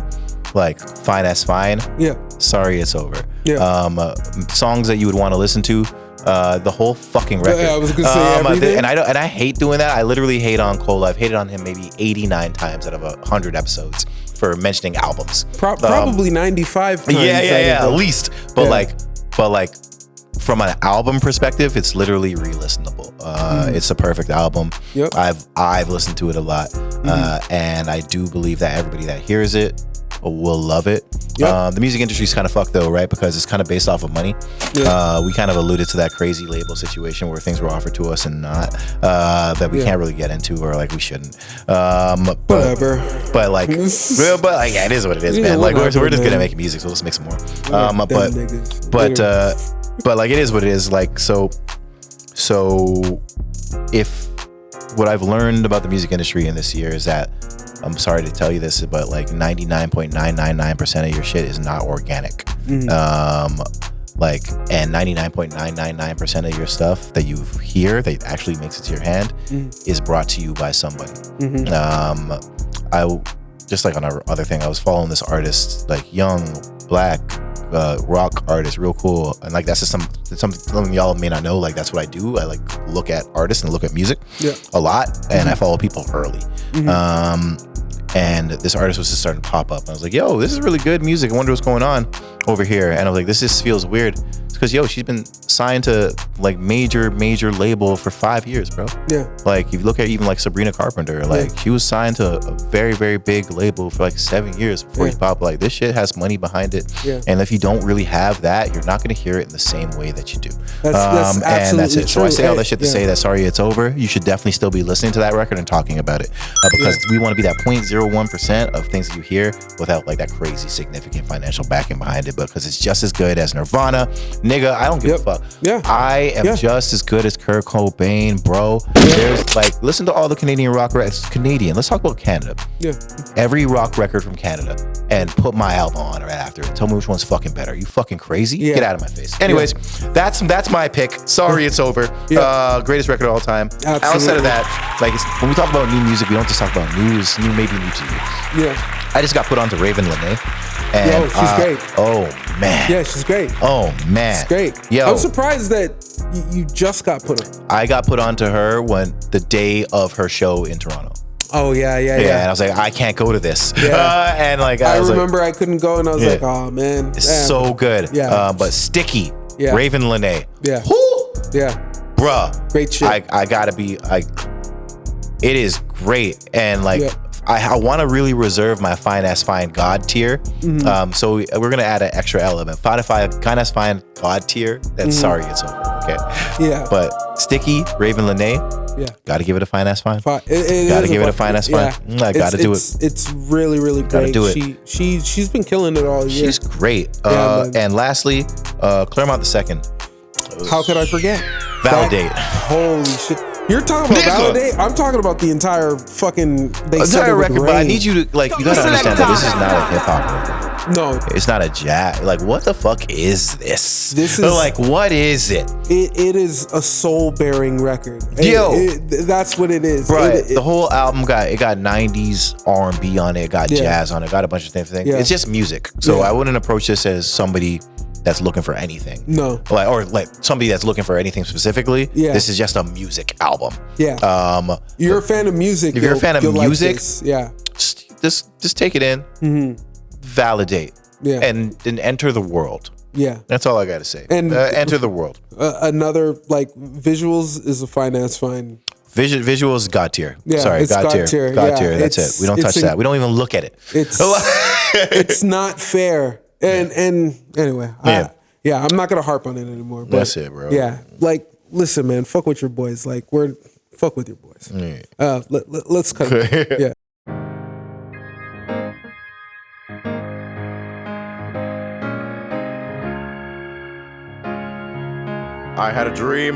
like Fine Ass Fine. Yeah. Sorry It's Over. Yeah. Songs that you would want to listen to. The whole fucking record. Yeah, I was gonna say everything. And I hate doing that. I literally hate on Cole. I've hated on him maybe 89 times out of 100 episodes for mentioning albums. Probably 95 times. Yeah, at least. But like from an album perspective, it's literally re-listenable. It's a perfect album. Yep. I've listened to it a lot, and I do believe that everybody that hears it will love it. Yep. The music industry is kind of fucked though, right? Because it's kind of based off of money. Yeah. We kind of alluded to that crazy label situation where things were offered to us and not that we can't really get into, or like we shouldn't. Whatever. But like, it is what it is, man. Like we're just gonna make music, so let's make some more. But like it is what it is. Like so if what I've learned about the music industry in this year is that, I'm sorry to tell you this, but like 99.999% of your shit is not organic. And 99.999% of your stuff that you hear that actually makes it to your hand is brought to you by somebody. I just like on our other thing, I was following this artist, like young black rock artist, real cool, and like that's just something y'all may not know. Like that's what I do. I like look at artists and look at music a lot, and I follow people early. And this artist was just starting to pop up, and I was like, yo, this is really good music. I wonder what's going on over here. And I was like, this just feels weird. because she's been signed to like major label for 5 years, bro. Yeah. Like if you look at even like Sabrina Carpenter, like she was signed to a very, very big label for like 7 years before she popped. Like this shit has money behind it. Yeah. And if you don't really have that, you're not gonna hear it in the same way that you do. That's and that's it. true. So I say all that shit to say that Sorry It's Over. You should definitely still be listening to that record and talking about it because we want to be that 0.01% of things that you hear without like that crazy significant financial backing behind it, because it's just as good as Nirvana. Nigga, I don't give a fuck. Yeah. I am just as good as Kurt Cobain, bro. There's like, listen to all the Canadian rock records. Canadian. Let's talk about Canada. Yeah. Every rock record from Canada and put my album on right after. Tell me which one's fucking better. You fucking crazy? Yeah. Get out of my face. Anyways, that's my pick. Sorry It's Over. Greatest record of all time. Absolutely. Outside of that, like when we talk about new music, we don't just talk about news. Maybe new to you. Yeah. I just got put onto Raven Lene. And, she's great. Oh man. Yeah, she's great. Oh man. She's great. Yo. I'm surprised that you just got put on. I got put onto her the day of her show in Toronto. Oh yeah. And I was like, I can't go to this. Yeah. And like I was remember I couldn't go, and I was like, oh man, it's so good. Yeah. But Sticky. Yeah. Raven Lene. Yeah. Whoo! Yeah. Bruh. Great shit. I gotta be it is great. And like I want to really reserve my fine as fine God tier. So we're gonna add an extra element. Fine as fine God tier. That's Sorry It's Over. Okay. Yeah. But Sticky, Raven Lene. Yeah. Gotta give it a fine as fine. Gotta give it a fine as fine. I gotta do it. It's really, really great. Gotta do it. She's been killing it all year. She's great. And lastly, Claremont II. How could I forget? Validate. Holy shit. You're talking about Validate? I'm talking about the entire fucking record, but I need you to you gotta understand that this is not a hip hop record. No. It's not a jazz. Like, what the fuck is this? This is like, what is it? It is a soul bearing record. Yo, that's what it is. Right. The whole album got 90s R&B on it, got jazz on it, got a bunch of different things. It's just music. So I wouldn't approach this as somebody that's looking for anything. No. Or somebody that's looking for anything specifically. Yeah. This is just a music album. Yeah. You're a fan of music. If you're a fan of music, just take it in. Mm-hmm. Validate. Yeah. And then enter the world. Yeah. That's all I got to say. And enter the world. Another, visuals is a fine ass fine. Visuals God tier. Yeah, Sorry, it's God tier. God tier. That's it. We don't touch that. We don't even look at it. It's not fair. And anyway, I'm not gonna harp on it anymore. But that's it, bro. Yeah, listen, man, fuck with your boys. Fuck with your boys. Yeah. Let's cut it. Yeah. I had a dream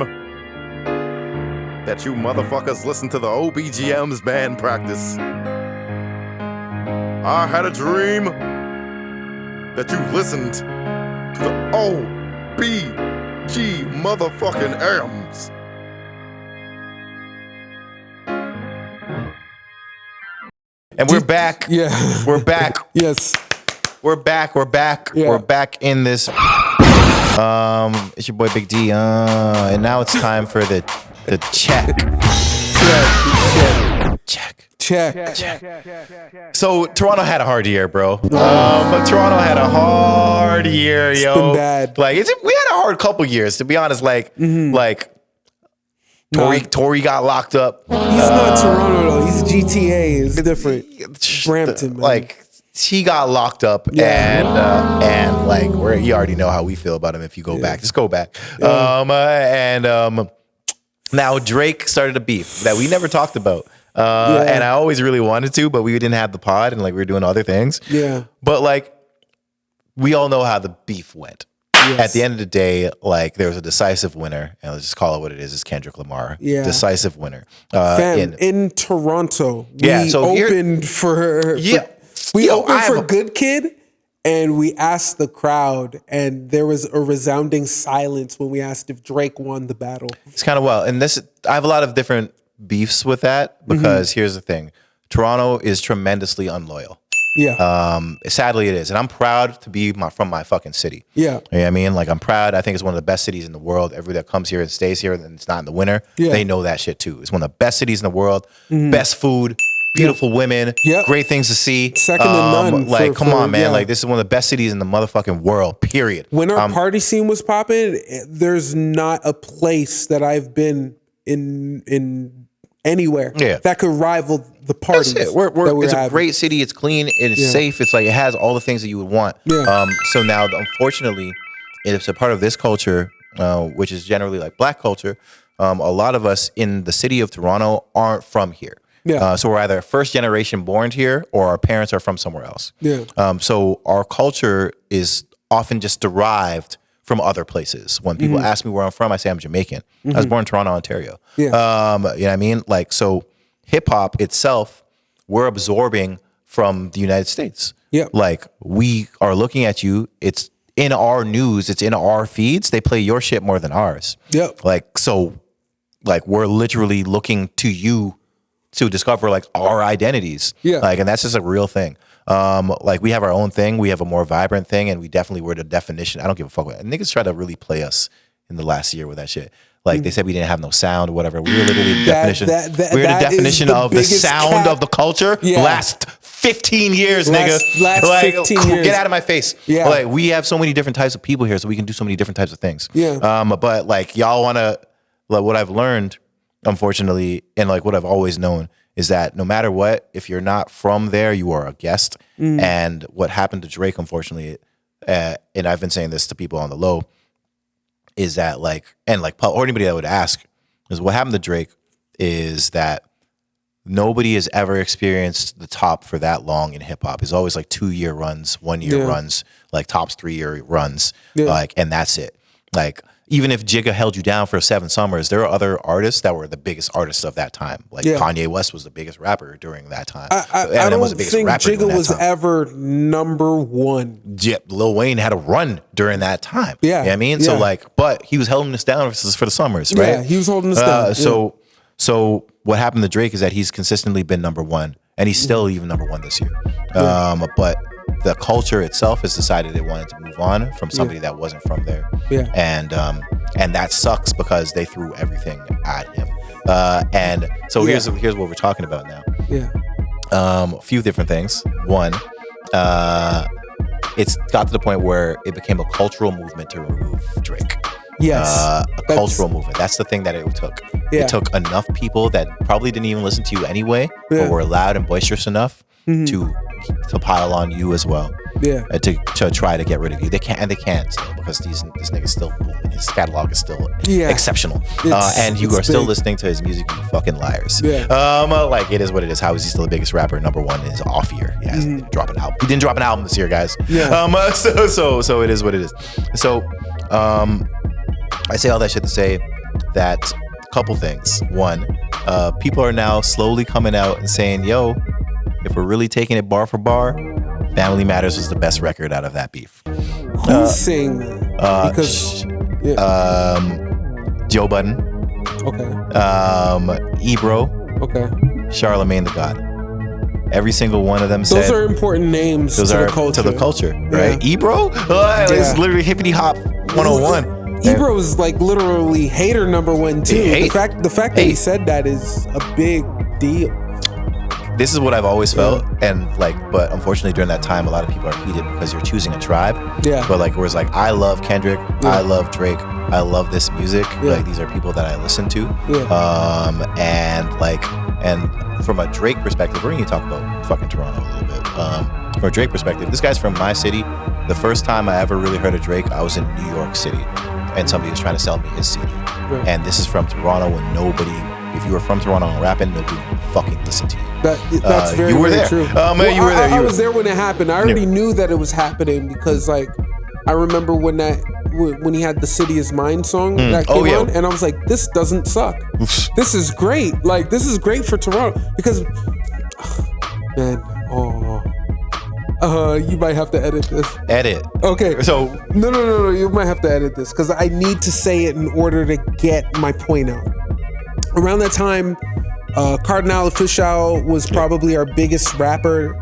that you motherfuckers listen to the OBGMs band practice. I had a dream that you listened to the OBG motherfucking M's. And we're back. Yeah. We're back. Yes. We're back. Yeah. We're back in this. It's your boy Big D. And now it's time for the check. Check. So Toronto had a hard year, bro. But Toronto had a hard year, yo. It's been bad. We had a hard couple years, to be honest. Tory got locked up. He's not Toronto though. He's GTA. It's different. Brampton, man. He got locked up, and you already know how we feel about him. If you go back, just go back. Now Drake started a beef that we never talked about, and I always really wanted to, but we didn't have the pod, and we were doing other things. Yeah, but we all know how the beef went. Yes. At the end of the day, there was a decisive winner, and let's just call it what it is. It's Kendrick Lamar. Yeah, decisive winner. In Toronto, we opened for Good Kid, and we asked the crowd, and there was a resounding silence when we asked if Drake won the battle. It's kind of and I have a lot of different beefs with that because here's the thing: Toronto is tremendously unloyal. Yeah. Sadly it is. And I'm proud to be from my fucking city. Yeah. You know what I mean? I'm proud. I think it's one of the best cities in the world. Everybody that comes here and stays here and it's not in the winter, they know that shit too. It's one of the best cities in the world. Best food, beautiful women, Yep. great things to see. Second to none. Like, come on, man. yeah. Like, this is one of the best cities in the motherfucking world, period. When our party scene was popping, there's not a place that I've been in anywhere that could rival the parties. That's it. It's a great city. It's clean. It's safe. It's like, it has all the things that you would want. Yeah. So now, unfortunately, it's a part of this culture, which is generally like black culture. A lot of us in the city of Toronto aren't from here. Yeah. So we're either first generation born here or our parents are from somewhere else. Yeah. So our culture is often just derived from other places. When people ask me where I'm from, I say I'm Jamaican. I was born in Toronto, Ontario. Yeah. You know what I mean? Like, so hip hop itself, we're absorbing from the United States. Yeah. Like, we are looking at you. It's in our news. It's in our feeds. They play your shit more than ours. Yep. Like, so, like, we're literally looking to you to discover like our identities. Yeah. Like, and that's just a real thing. Like, we have our own thing. We have a more vibrant thing, and we definitely were the definition. I don't give a fuck what niggas try to really play us in the last year with that shit. Like, they said we didn't have no sound or whatever. We were literally the definition. We're the definition of the sound of the culture. Yeah. Last 15 years, Last like, 15 years. Get out of my face. Yeah. Like, we have so many different types of people here, so we can do so many different types of things. Yeah. But like, y'all want to, like, what I've learned, unfortunately, and like what I've always known, is that no matter what, if you're not from there, you are a guest. And what happened to Drake, unfortunately, and I've been saying this to people on the low, is that like, and like, or anybody that would ask, is what happened to Drake is that nobody has ever experienced the top for that long in hip hop. It's always like 2-year runs, 1-year runs, like tops 3-year runs, like, and that's it. Like, even if Jigga held you down for 7 summers, there are other artists that were the biggest artists of that time. Like, Kanye West was the biggest rapper during that time. I don't think Jigga was ever number one. Yeah, Lil Wayne had a run during that time. Yeah. You know what I mean? So like, but he was holding us down for the summers, right? Yeah, he was holding us down. So what happened to Drake is that he's consistently been number one, and he's still even number one this year. But the culture itself has decided it wanted to move on from somebody that wasn't from there. Yeah. And that sucks because they threw everything at him. And so here's what we're talking about now. Yeah. A few different things. One, it's got to the point where it became a cultural movement to remove Drake. Yes. A cultural movement. That's the thing that it took. Yeah. It took enough people that probably didn't even listen to you anyway, but were loud and boisterous enough to pile on you as well. Yeah. To try to get rid of you. They can't still, because this nigga's still booming. His catalog is still exceptional. And you are still listening to his music, you fucking liars. Yeah. Like, it is what it is. How is he still the biggest rapper? Number one is off year. He hasn't dropped an album. He didn't drop an album this year, guys. Yeah. So it is what it is. So I say all that shit to say that a couple things. One, people are now slowly coming out and saying, yo, if we're really taking it bar for bar, Family Matters was the best record out of that beef. Who's saying that? Because Joe Budden. Okay. Ebro. Okay. Charlemagne the God. Every single one of them said those are important names to the culture, right? Ebro? It's literally hippity hop 101. Ebro is like literally hater number one too. The fact that he said that is a big deal. This is what I've always felt, and like, but unfortunately during that time, a lot of people are heated because you're choosing a tribe. Yeah. But like, whereas like, I love Kendrick, I love Drake, I love this music. Like, these are people that I listen to. And from a Drake perspective, we're going to talk about fucking Toronto a little bit. From a Drake perspective, this guy's from my city. The first time I ever really heard of Drake, I was in New York City, and somebody was trying to sell me his CD. And this is from Toronto, and nobody. If you were from Toronto and rapping, nobody would fucking listen to you. That's very, you were very there. true. You were there. I was there when it happened. I already knew that it was happening because, like, I remember when he had the City Is Mine song that came on, and I was like, this doesn't suck. This is great. Like, this is great for Toronto because, man, you might have to edit this. Edit. Okay. So no. You might have to edit this because I need to say it in order to get my point out. Around that time, Cardinal Official was probably our biggest rapper.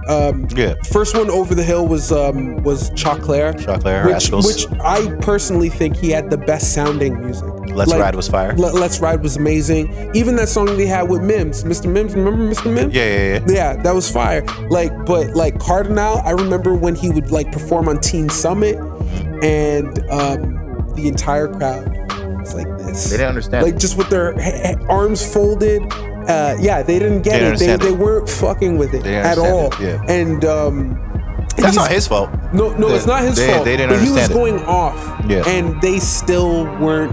First one over the hill was Choclair. Choclair, which I personally think he had the best sounding music. Let's Ride was fire. Let's Ride was amazing. Even that song they had with Mims, Mr. Mims, remember Mr. Mims? Yeah. Yeah, that was fire. But Cardinal, I remember when he would perform on Teen Summit, and the entire crowd was like this. They didn't understand. Just with their arms folded. They didn't get it. They weren't fucking with it at all. Yeah. And that's not his fault. No, it's not his fault. They didn't but he was understand going off, and they still weren't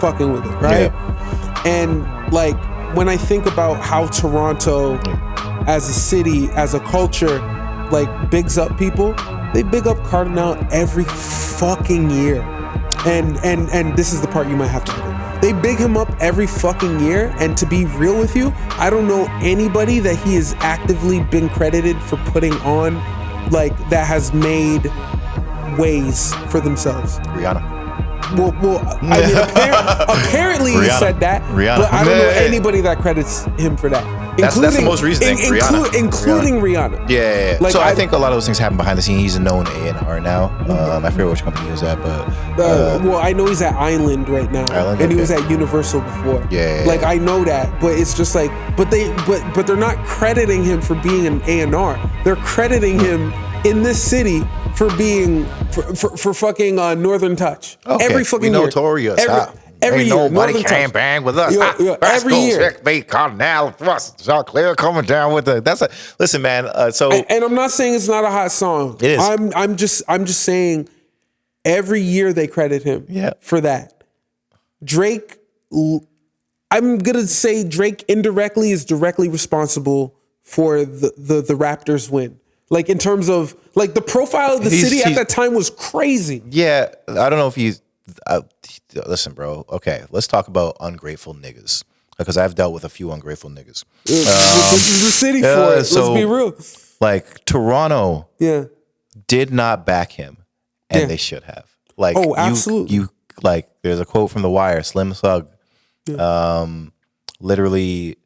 fucking with it, right? Yeah. And when I think about how Toronto, as a city, as a culture, bigs up people, they big up Cardinal every fucking year. And this is the part you might have to do. They big him up every fucking year, and to be real with you, I don't know anybody that he has actively been credited for putting on, that has made ways for themselves. Rihanna. Well, I mean, apparently he said that, Rihanna. but I don't know anybody that credits him for that. That's the most recent thing, Rihanna. Including Rihanna. Yeah. So I think a lot of those things happen behind the scenes. He's a known A&R now. I forget which company he was at, but well, I know he's at Island right now, and he was at Universal before. Yeah. I know that, but it's just but they're not crediting him for being an A&R. They're crediting him in this city for being for fucking Northern Touch. Okay. Every fucking we year. Notorious. Every year. Nobody Northern can Touch. bang with us. Every year. Cardinal Thrust. Jean Claire coming down with the. Listen, man. And I'm not saying it's not a hot song. It is. I'm just saying every year they credit him for that. Drake, I'm gonna say Drake indirectly is directly responsible for the Raptors win. In terms of the profile of the city at that time was crazy. Yeah, I don't know if he's. Listen, bro. Okay, let's talk about ungrateful niggas, because I've dealt with a few ungrateful niggas. This is the city for it. So, let's be real. Toronto, did not back him, and they should have. Absolutely. You there's a quote from The Wire, Slim Thug, literally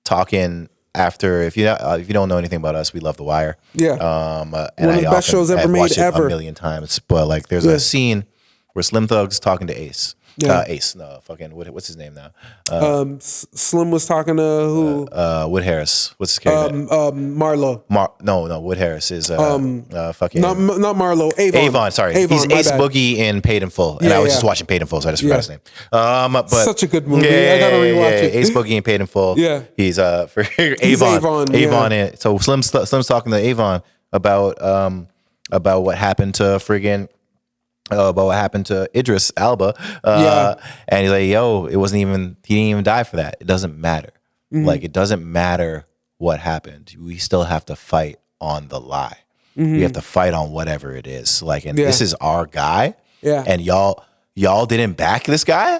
talking. After, if you don't know anything about us, we love The Wire. Yeah. And one of the best shows ever made ever. A million times. But there's a scene where Slim Thug's talking to Ace. Yeah. Ace, no, fucking what's his name now? Slim was talking to who? Wood Harris. What's his character? Marlo. No, Wood Harris is fucking not Marlo. Avon. Sorry, Avon, he's Ace Boogie in Paid in Full, and I was just watching Paid in Full, so I just forgot his name. But such a good movie. I gotta rewatch it. Ace Boogie in Paid in Full. Yeah, he's for Avon. Avon. So Slim's talking to Avon about what happened to friggin'. About what happened to Idris Elba, and he's like, "Yo, he didn't even die for that. It doesn't matter. It doesn't matter what happened. We still have to fight on the lie. We have to fight on whatever it is. This is our guy. And y'all didn't back this guy,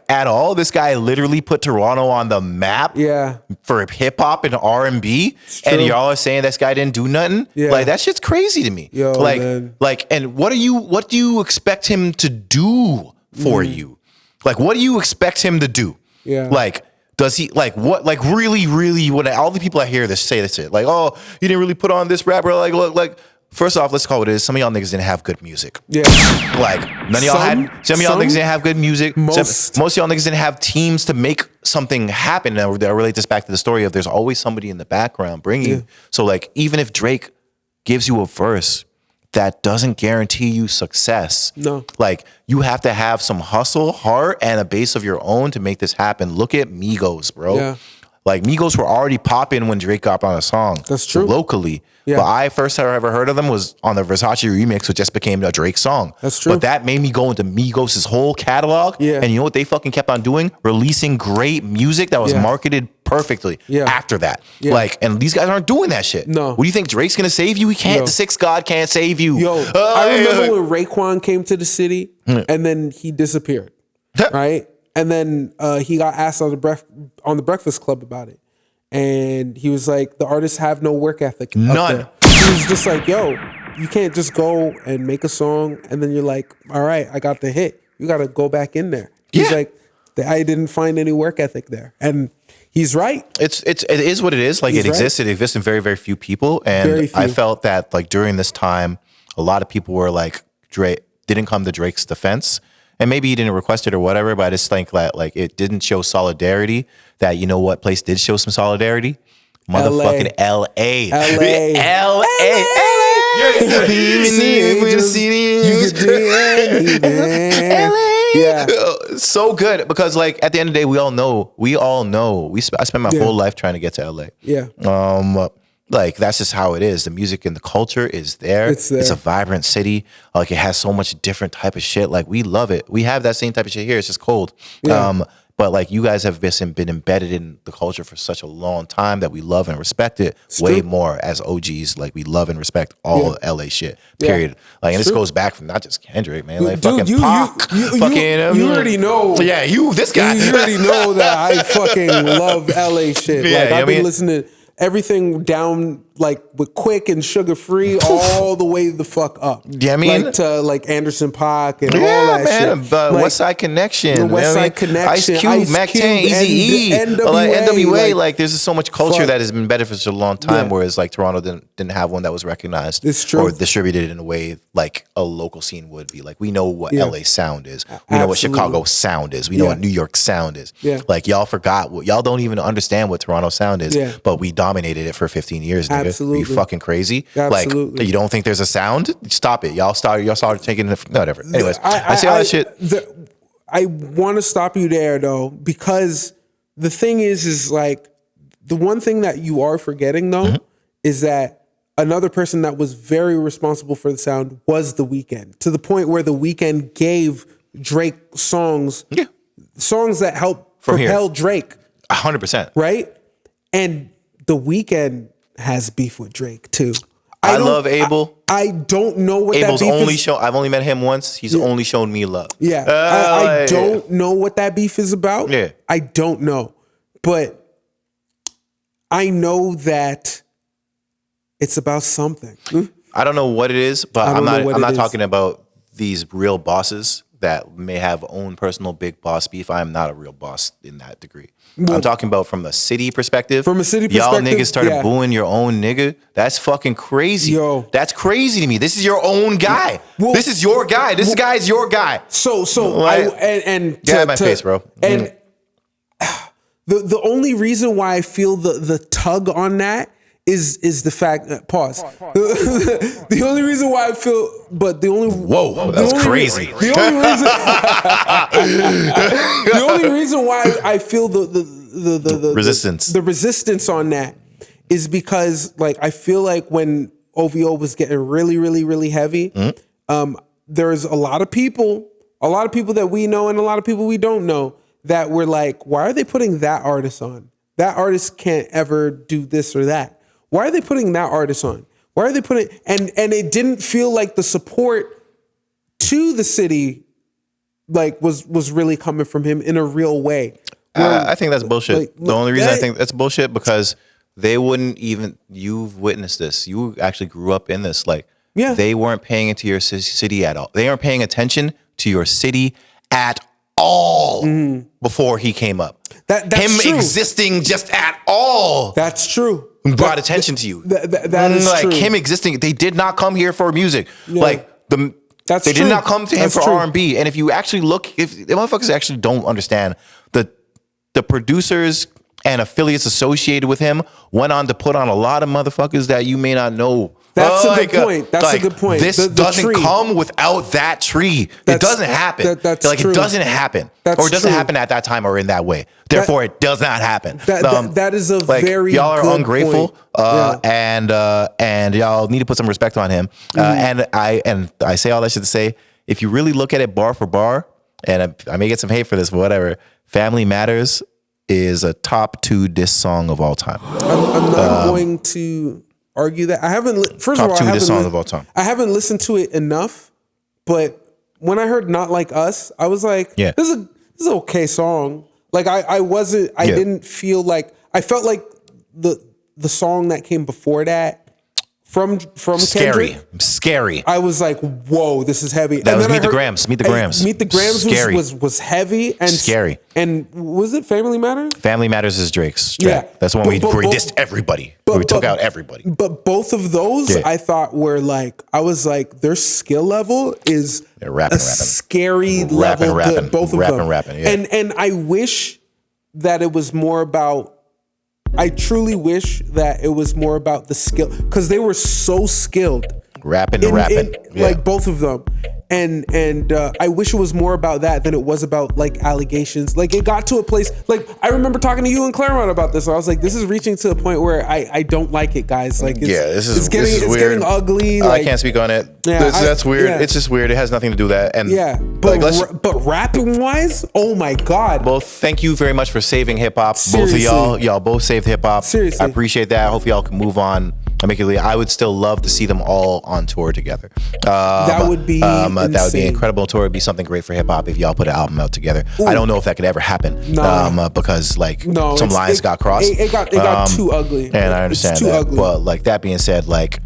at all. This guy literally put Toronto on the map, for hip hop and R&B, and y'all are saying this guy didn't do nothing. That shit's crazy to me. Man. And what do you expect him to do for you? What do you expect him to do? Does he really when all the people I hear this say this shit, oh, you didn't really put on this rapper, first off, let's call it what it is. Some of y'all niggas didn't have good music. Yeah. None of y'all had. Some of y'all niggas didn't have good music. Most of y'all niggas didn't have teams to make something happen. And I relate this back to the story of there's always somebody in the background bringing you. So even if Drake gives you a verse, that doesn't guarantee you success. No. You have to have some hustle, heart, and a base of your own to make this happen. Look at Migos, bro. Yeah. Migos were already popping when Drake got on a song. That's true. Locally. Yeah. But I first ever heard of them was on the Versace remix, which just became a Drake song. That's true. But that made me go into Migos' whole catalog. Yeah. And you know what they fucking kept on doing? Releasing great music that was marketed perfectly after that. Yeah. And these guys aren't doing that shit. No. What do you think? Drake's gonna save you? He can't. The Sixth God can't save you. I remember when Raekwon came to the city and then he disappeared. Right? And then he got asked on the Breakfast Club about it. And he was like, the artists have no work ethic. None. He was just like, yo, you can't just go and make a song and then you're like, all right, I got the hit. You got to go back in there. He's like, I didn't find any work ethic there. And he's right. It is what it is. It exists. It exists in very, very few people. And I felt that during this time, a lot of people were Drake didn't come to Drake's defense. and maybe he didn't request it or whatever, but I just think that like it didn't show solidarity. That you know what place did show some solidarity? Motherfucking L.A. L.A. L.A. Yeah, so good because like at the end of the day, we all know. I spent my whole life trying to get to LA. Yeah. Like that's just how it is. The music and the culture is there. It's there. It's a vibrant city. Like it has so much different type of shit. Like we love it. We have that same type of shit here. It's just cold. Yeah. But like you guys have been embedded in the culture for such a long time that we love and respect it way more as OGs. Like we love and respect all LA shit. Period. Like and this goes back from not just Kendrick, man. Like Dude, fucking Pac. You already know. Yeah, this guy. You already know that I fucking love LA shit. Yeah, like I've been listening to everything down like with Quick and Sugar Free all the way the fuck up. Yeah, I mean like to like Anderson .Paak and all that shit. But like, West Side Connection, the West Side Connection, Ice Cube, Mac 10, Eazy-E, NWA. Like there's just so much culture that has been better for such a long time. Whereas like Toronto didn't have one that was recognized or distributed in a way like a local scene would be. Like we know what LA sound is. We know what Chicago sound is. We know what New York sound is. Like y'all forgot y'all don't even understand what Toronto sound is. But we dominated it for 15 years. Nigga. Absolutely. Are you fucking crazy? Absolutely. Like you don't think there's a sound? Stop it. Y'all started taking it. Whatever. Anyways, I say all that shit. I want to stop you there though, because the thing is like the one thing that you are forgetting though is that another person that was very responsible for the sound was The Weeknd, to the point where The Weeknd gave Drake songs that helped propel Drake. 100%. Right? And The Weeknd has beef with Drake too. I love Abel. I don't know what Abel's that beef only is. show. I've only met him once. He's only shown me love. Yeah, I don't know what that beef is about. Yeah, I don't know, but I know that it's about something. I don't know what it is, but I'm not talking about these real bosses that may have own personal big boss beef. I am not a real boss in that degree. I'm talking about from a city perspective. From a city y'all perspective, niggas started booing your own nigga. That's fucking crazy. Yo, that's crazy to me. This is your own guy. Well, this is your guy. This guy's your guy. So like, get out of my face, bro. And the only reason why I feel the tug on that is the fact that the only reason why I feel, but the only that's crazy. The only reason why I feel the resistance on that is because like I feel like when OVO was getting really heavy, there's a lot of people that we know and a lot of people we don't know that were like, why are they putting that artist on? That artist can't ever do this or that. Why are they putting that artist on? Why are they putting and it didn't feel like the support to the city like was really coming from him in a real way. I think that's bullshit. Like, the only reason I think that's bullshit because they wouldn't even. You've witnessed this. You actually grew up in this. Like they weren't paying into your city at all. They aren't paying attention to your city at all before he came up. That's him true. Existing just at all. That's true. Brought attention to you. That is like true. Him existing. They did not come here for music. Yeah. Like they did not come to him for R&B. And if you actually look, if the motherfuckers actually don't understand the producers and affiliates associated with him went on to put on a lot of motherfuckers that you may not know. That's a good point. That's a good point. This doesn't come without that tree. It doesn't happen. That's like true. It doesn't happen. Or it doesn't happen at that time or in that way. Therefore, it does not happen. That is a like, very y'all are good ungrateful, point. and y'all need to put some respect on him. And I say all that shit to say, if you really look at it bar for bar, and I may get some hate for this, but whatever. Family Matters is a top 2 diss song of all time. I'm not going to argue that. I haven't. First of all, top 2 diss song of all time. I haven't listened to it enough, but when I heard "Not Like Us," I was like, "This is an okay song." Like I wasn't. I didn't feel like. I felt like the song that came before that from Scary. Kendrick, Scary. I was like, whoa, this is heavy. That And was then I Meet the heard- Grams. Meet the Grams. Meet the Grams Scary. was heavy and Scary. And was it Family Matters? Family Matters is Drake's track. Yeah. That's the one where But- he but- dissed everybody. Where we took out everybody. But both of those, Yeah. I thought were like, I was like, their skill level is They're rapping. scary Rapping, level. rapping. Good, both of Rapping, them. rapping, yeah. And I wish that it was more about. I truly wish that it was more about the skill because they were so skilled. Rapping. Yeah. Like both of them, and I wish it was more about that than it was about like allegations. Like it got to a place. Like I remember talking to you and Claremont about this. I was like, this is reaching to a point where I don't like it, guys. Like this is it's weird. getting ugly. I Like, can't speak on it. Yeah, That's weird. yeah. It's just weird. It has nothing to do with that. And yeah, like, but rapping wise, oh my god. well, thank you very much for saving hip hop. Both Seriously. of y'all both saved hip hop. Seriously. I appreciate that. I hope y'all can move on amicably. I would still love to see them all on tour together. That would be that would be insane. incredible. Tour would be something great for hip hop if y'all put an album out together. I don't know if that could ever happen. Nah. Because like No, some lines got crossed. It got too ugly. And I understand it's too that. ugly. But like that being said, like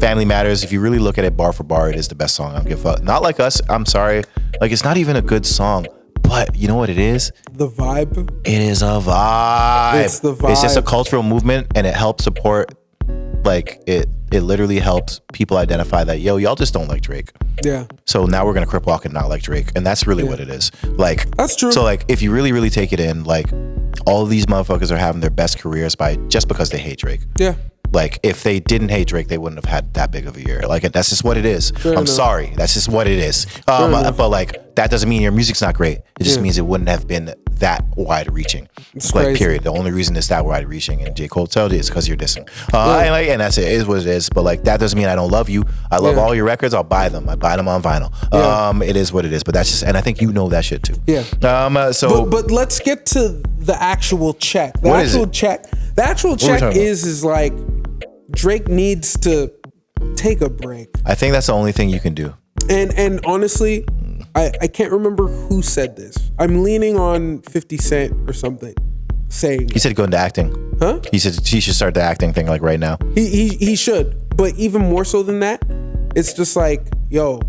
Family Matters, if you really look at it bar for bar, it is the best song. I don't give a fuck. Not Like Us, I'm sorry. Like it's not even a good song. But you know what it is? The vibe. It is a vibe. It's the It's just a vibe. cultural movement and it helps support like it literally helps people identify that y'all just don't like Drake. Yeah. So now we're gonna crip walk and not like Drake. And that's really what it is. Like That's true. So like if you really take it in, like all of these motherfuckers are having their best careers by just because they hate Drake. Yeah. Like if they didn't hate Drake, they wouldn't have had that big of a year. Like that's just what it is. I'm enough. sorry, that's just what it is. But like that doesn't mean your music's not great. It just means it wouldn't have been that wide reaching. It's like crazy. period. The only reason it's that wide reaching, and J. Cole told you, is because you're dissing. And that's it. It is what it is. But like that doesn't mean I don't love you. I love all your records. I'll buy them. I buy them on vinyl. It is what it is. But that's just, and I think you know that shit too. Yeah. So But let's get to the actual check. What is it? The actual we check talking about? is like Drake needs to take a break. I think that's the only thing you can do. And honestly, I can't remember who said this. I'm leaning on 50 Cent or something saying He said go into acting. Huh? He said he should start the acting thing like right now. he should. But even more so than that, it's just like, yo,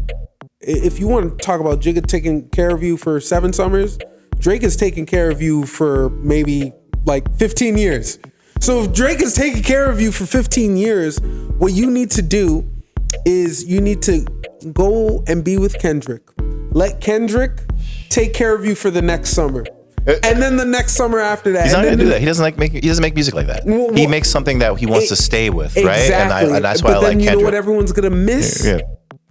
if you want to talk about Jigga taking care of you for 7 summers, Drake is taking care of you for maybe like 15 years. So if Drake is taking care of you for 15 years, what you need to do is you need to go and be with Kendrick. Let Kendrick take care of you for the next summer. And then the next summer after that. He's not and gonna then do that. He doesn't make music like that. Well, He makes something that he wants to stay with, right? Exactly. And that's why but I then like you Kendrick. know what everyone's gonna miss? Yeah.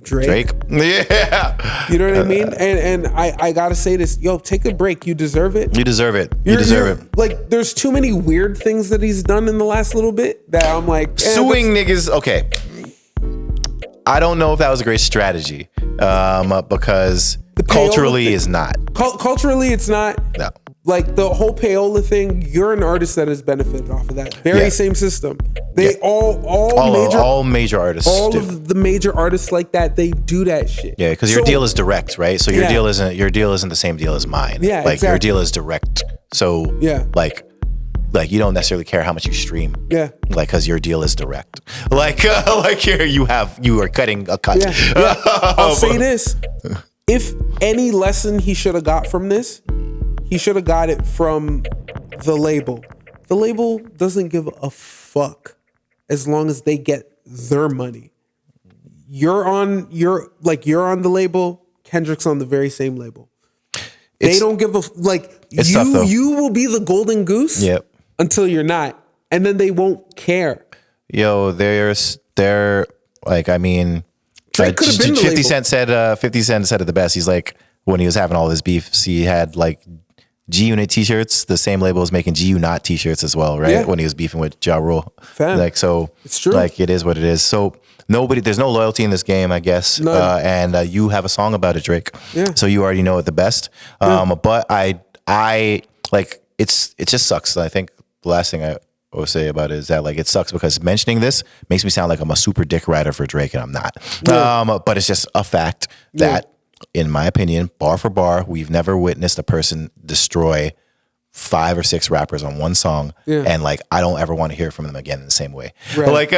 Drake. Yeah. You know what I mean? And I gotta say this, yo, take a break. You deserve it. You deserve it. You You're- deserve it. Like, there's too many weird things that he's done in the last little bit that I'm like, Suing niggas. Okay. I don't know if that was a great strategy, because payola culturally thing. is not. Culturally, it's not. No. Like the whole payola thing, you're an artist that has benefited off of that. Very Yeah. same system. They Yeah. all major artists. all do. of the major artists like that, they do that shit. Yeah, because your So- deal is direct, right? So your Yeah. deal isn't the same deal as mine. Yeah, like your exactly. deal is direct. So Yeah. like you don't necessarily care how much you stream. Yeah. Like because your deal is direct. Like here you are cutting a cut. Yeah. I'll say this. If any lesson he should have got from this, he should have got it from the label. The label doesn't give a fuck as long as they get their money. You're on the label, Kendrick's on the very same label. They don't give a It's tough, though. you will be the golden goose Yep. until you're not. And then they won't care. Yo, I mean, Drake could have been the 50 label. Cent said it the best. He's like, when he was having all his beefs, he had like G-Unit t-shirts. The same label was making G-Unit t-shirts as well, right? Yeah. When he was beefing with Ja Rule. Fam. Like, so It's true. like it is what it is. So there's no loyalty in this game, I guess. None. And you have a song about it, Drake. Yeah. So you already know it the best. But I like, it just sucks. I think the last thing I will say about it is that like it sucks because mentioning this makes me sound like I'm a super dick rider for Drake, and I'm not. Yeah. But it's just a fact that, in my opinion, bar for bar, we've never witnessed a person destroy 5 or 6 rappers on one song, and like I don't ever want to hear from them again in the same way. Right.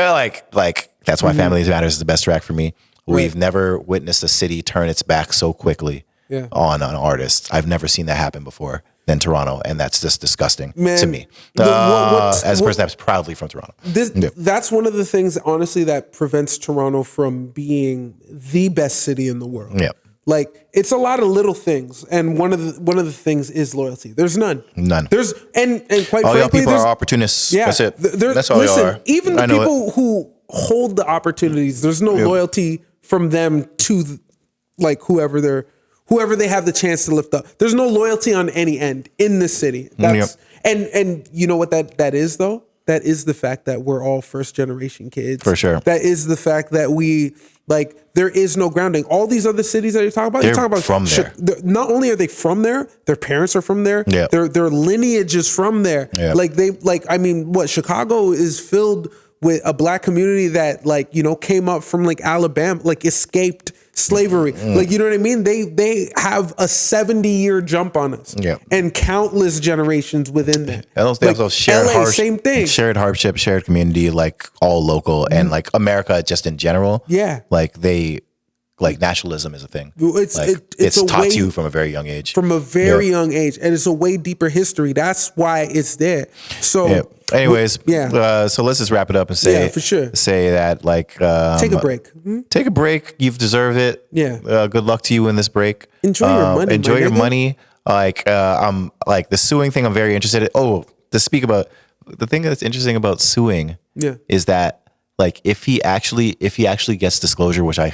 Like that's why Family Matters is the best track for me. We've never witnessed a city turn its back so quickly on an artist. I've never seen that happen before than Toronto, and that's just disgusting to me. As a person that's proudly from Toronto. That's one of the things, honestly, that prevents Toronto from being the best city in the world. Yeah. Like, it's a lot of little things, and one of the things is loyalty. There's none. There's and quite all frankly, y'all people are opportunists. Yeah, that's it. That's all listen, y'all are. Even the people who hold the opportunities, there's no loyalty from them to like whoever they have the chance to lift up. There's no loyalty on any end in this city. That's and you know what that is though? That is the fact that we're all first generation kids. For sure. That is the fact that we like there is no grounding. All these other cities that you're talking about, from there. Not only are they from there, their parents are from there. Yeah. Their lineage is from there. Yeah. Chicago is filled with a black community that came up from like Alabama, like escaped slavery. Like, you know what I mean? They have a 70-year jump on us. Yeah. And countless generations within that. And those shared LA, same thing. Shared hardship, shared community, like all local and like America just in general. Yeah. Like nationalism is a thing. It's taught to you from a very young age. From a very young age. And it's a way deeper history. That's why it's there. So anyways, so let's just wrap it up and say for sure. Say that take a break. Take a break. You've deserved it. Yeah. Good luck to you in this break. Enjoy your money. Enjoy your money. I'm like the suing thing I'm very interested in. To speak about the thing that's interesting about suing is that like if he actually gets disclosure, which I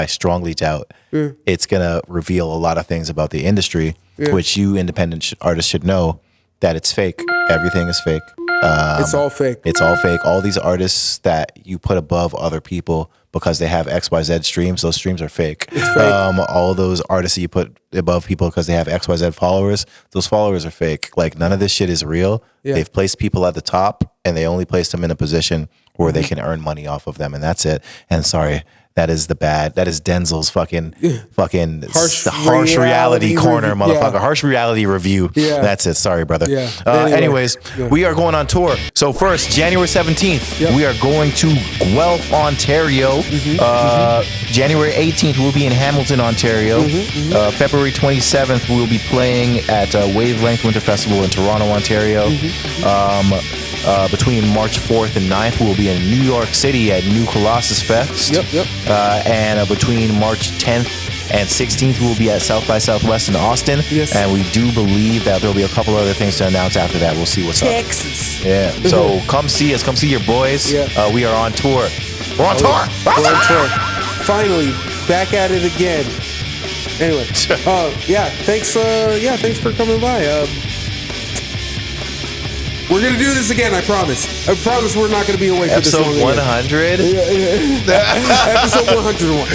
strongly doubt, it's gonna reveal a lot of things about the industry, which you independent artists should know that it's fake. Everything is fake. It's all fake. It's all fake. All these artists that you put above other people because they have XYZ streams, those streams are fake. All those artists that you put above people because they have XYZ followers, those followers are fake. Like none of this shit is real. Yeah. They've placed people at the top and they only placed them in a position where they can earn money off of them, and that's it. And sorry, that is Denzel's fucking harsh reality corner, motherfucker. Harsh reality review. Yeah. That's it. Sorry, brother. Yeah. Anyways, we are going on tour. So first, January 17th, we are going to Guelph, Ontario. January 18th, we'll be in Hamilton, Ontario. February 27th, we'll be playing at Wavelength Winter Festival in Toronto, Ontario. Between March 4th and 9th, we'll be in New York City at New Colossus Fest. And between March 10th and 16th, we'll be at South by Southwest in Austin. Yes. And we do believe that there'll be a couple other things to announce after that. We'll see what's Texas. up. Yeah. So come see us. Come see your boys. Yeah. We are on tour. We're on tour. We're on tour. Finally, back at it again. Anyway, thanks for coming by. We're going to do this again, I promise. I promise we're not going to be away for this long. Episode 100? Episode 101.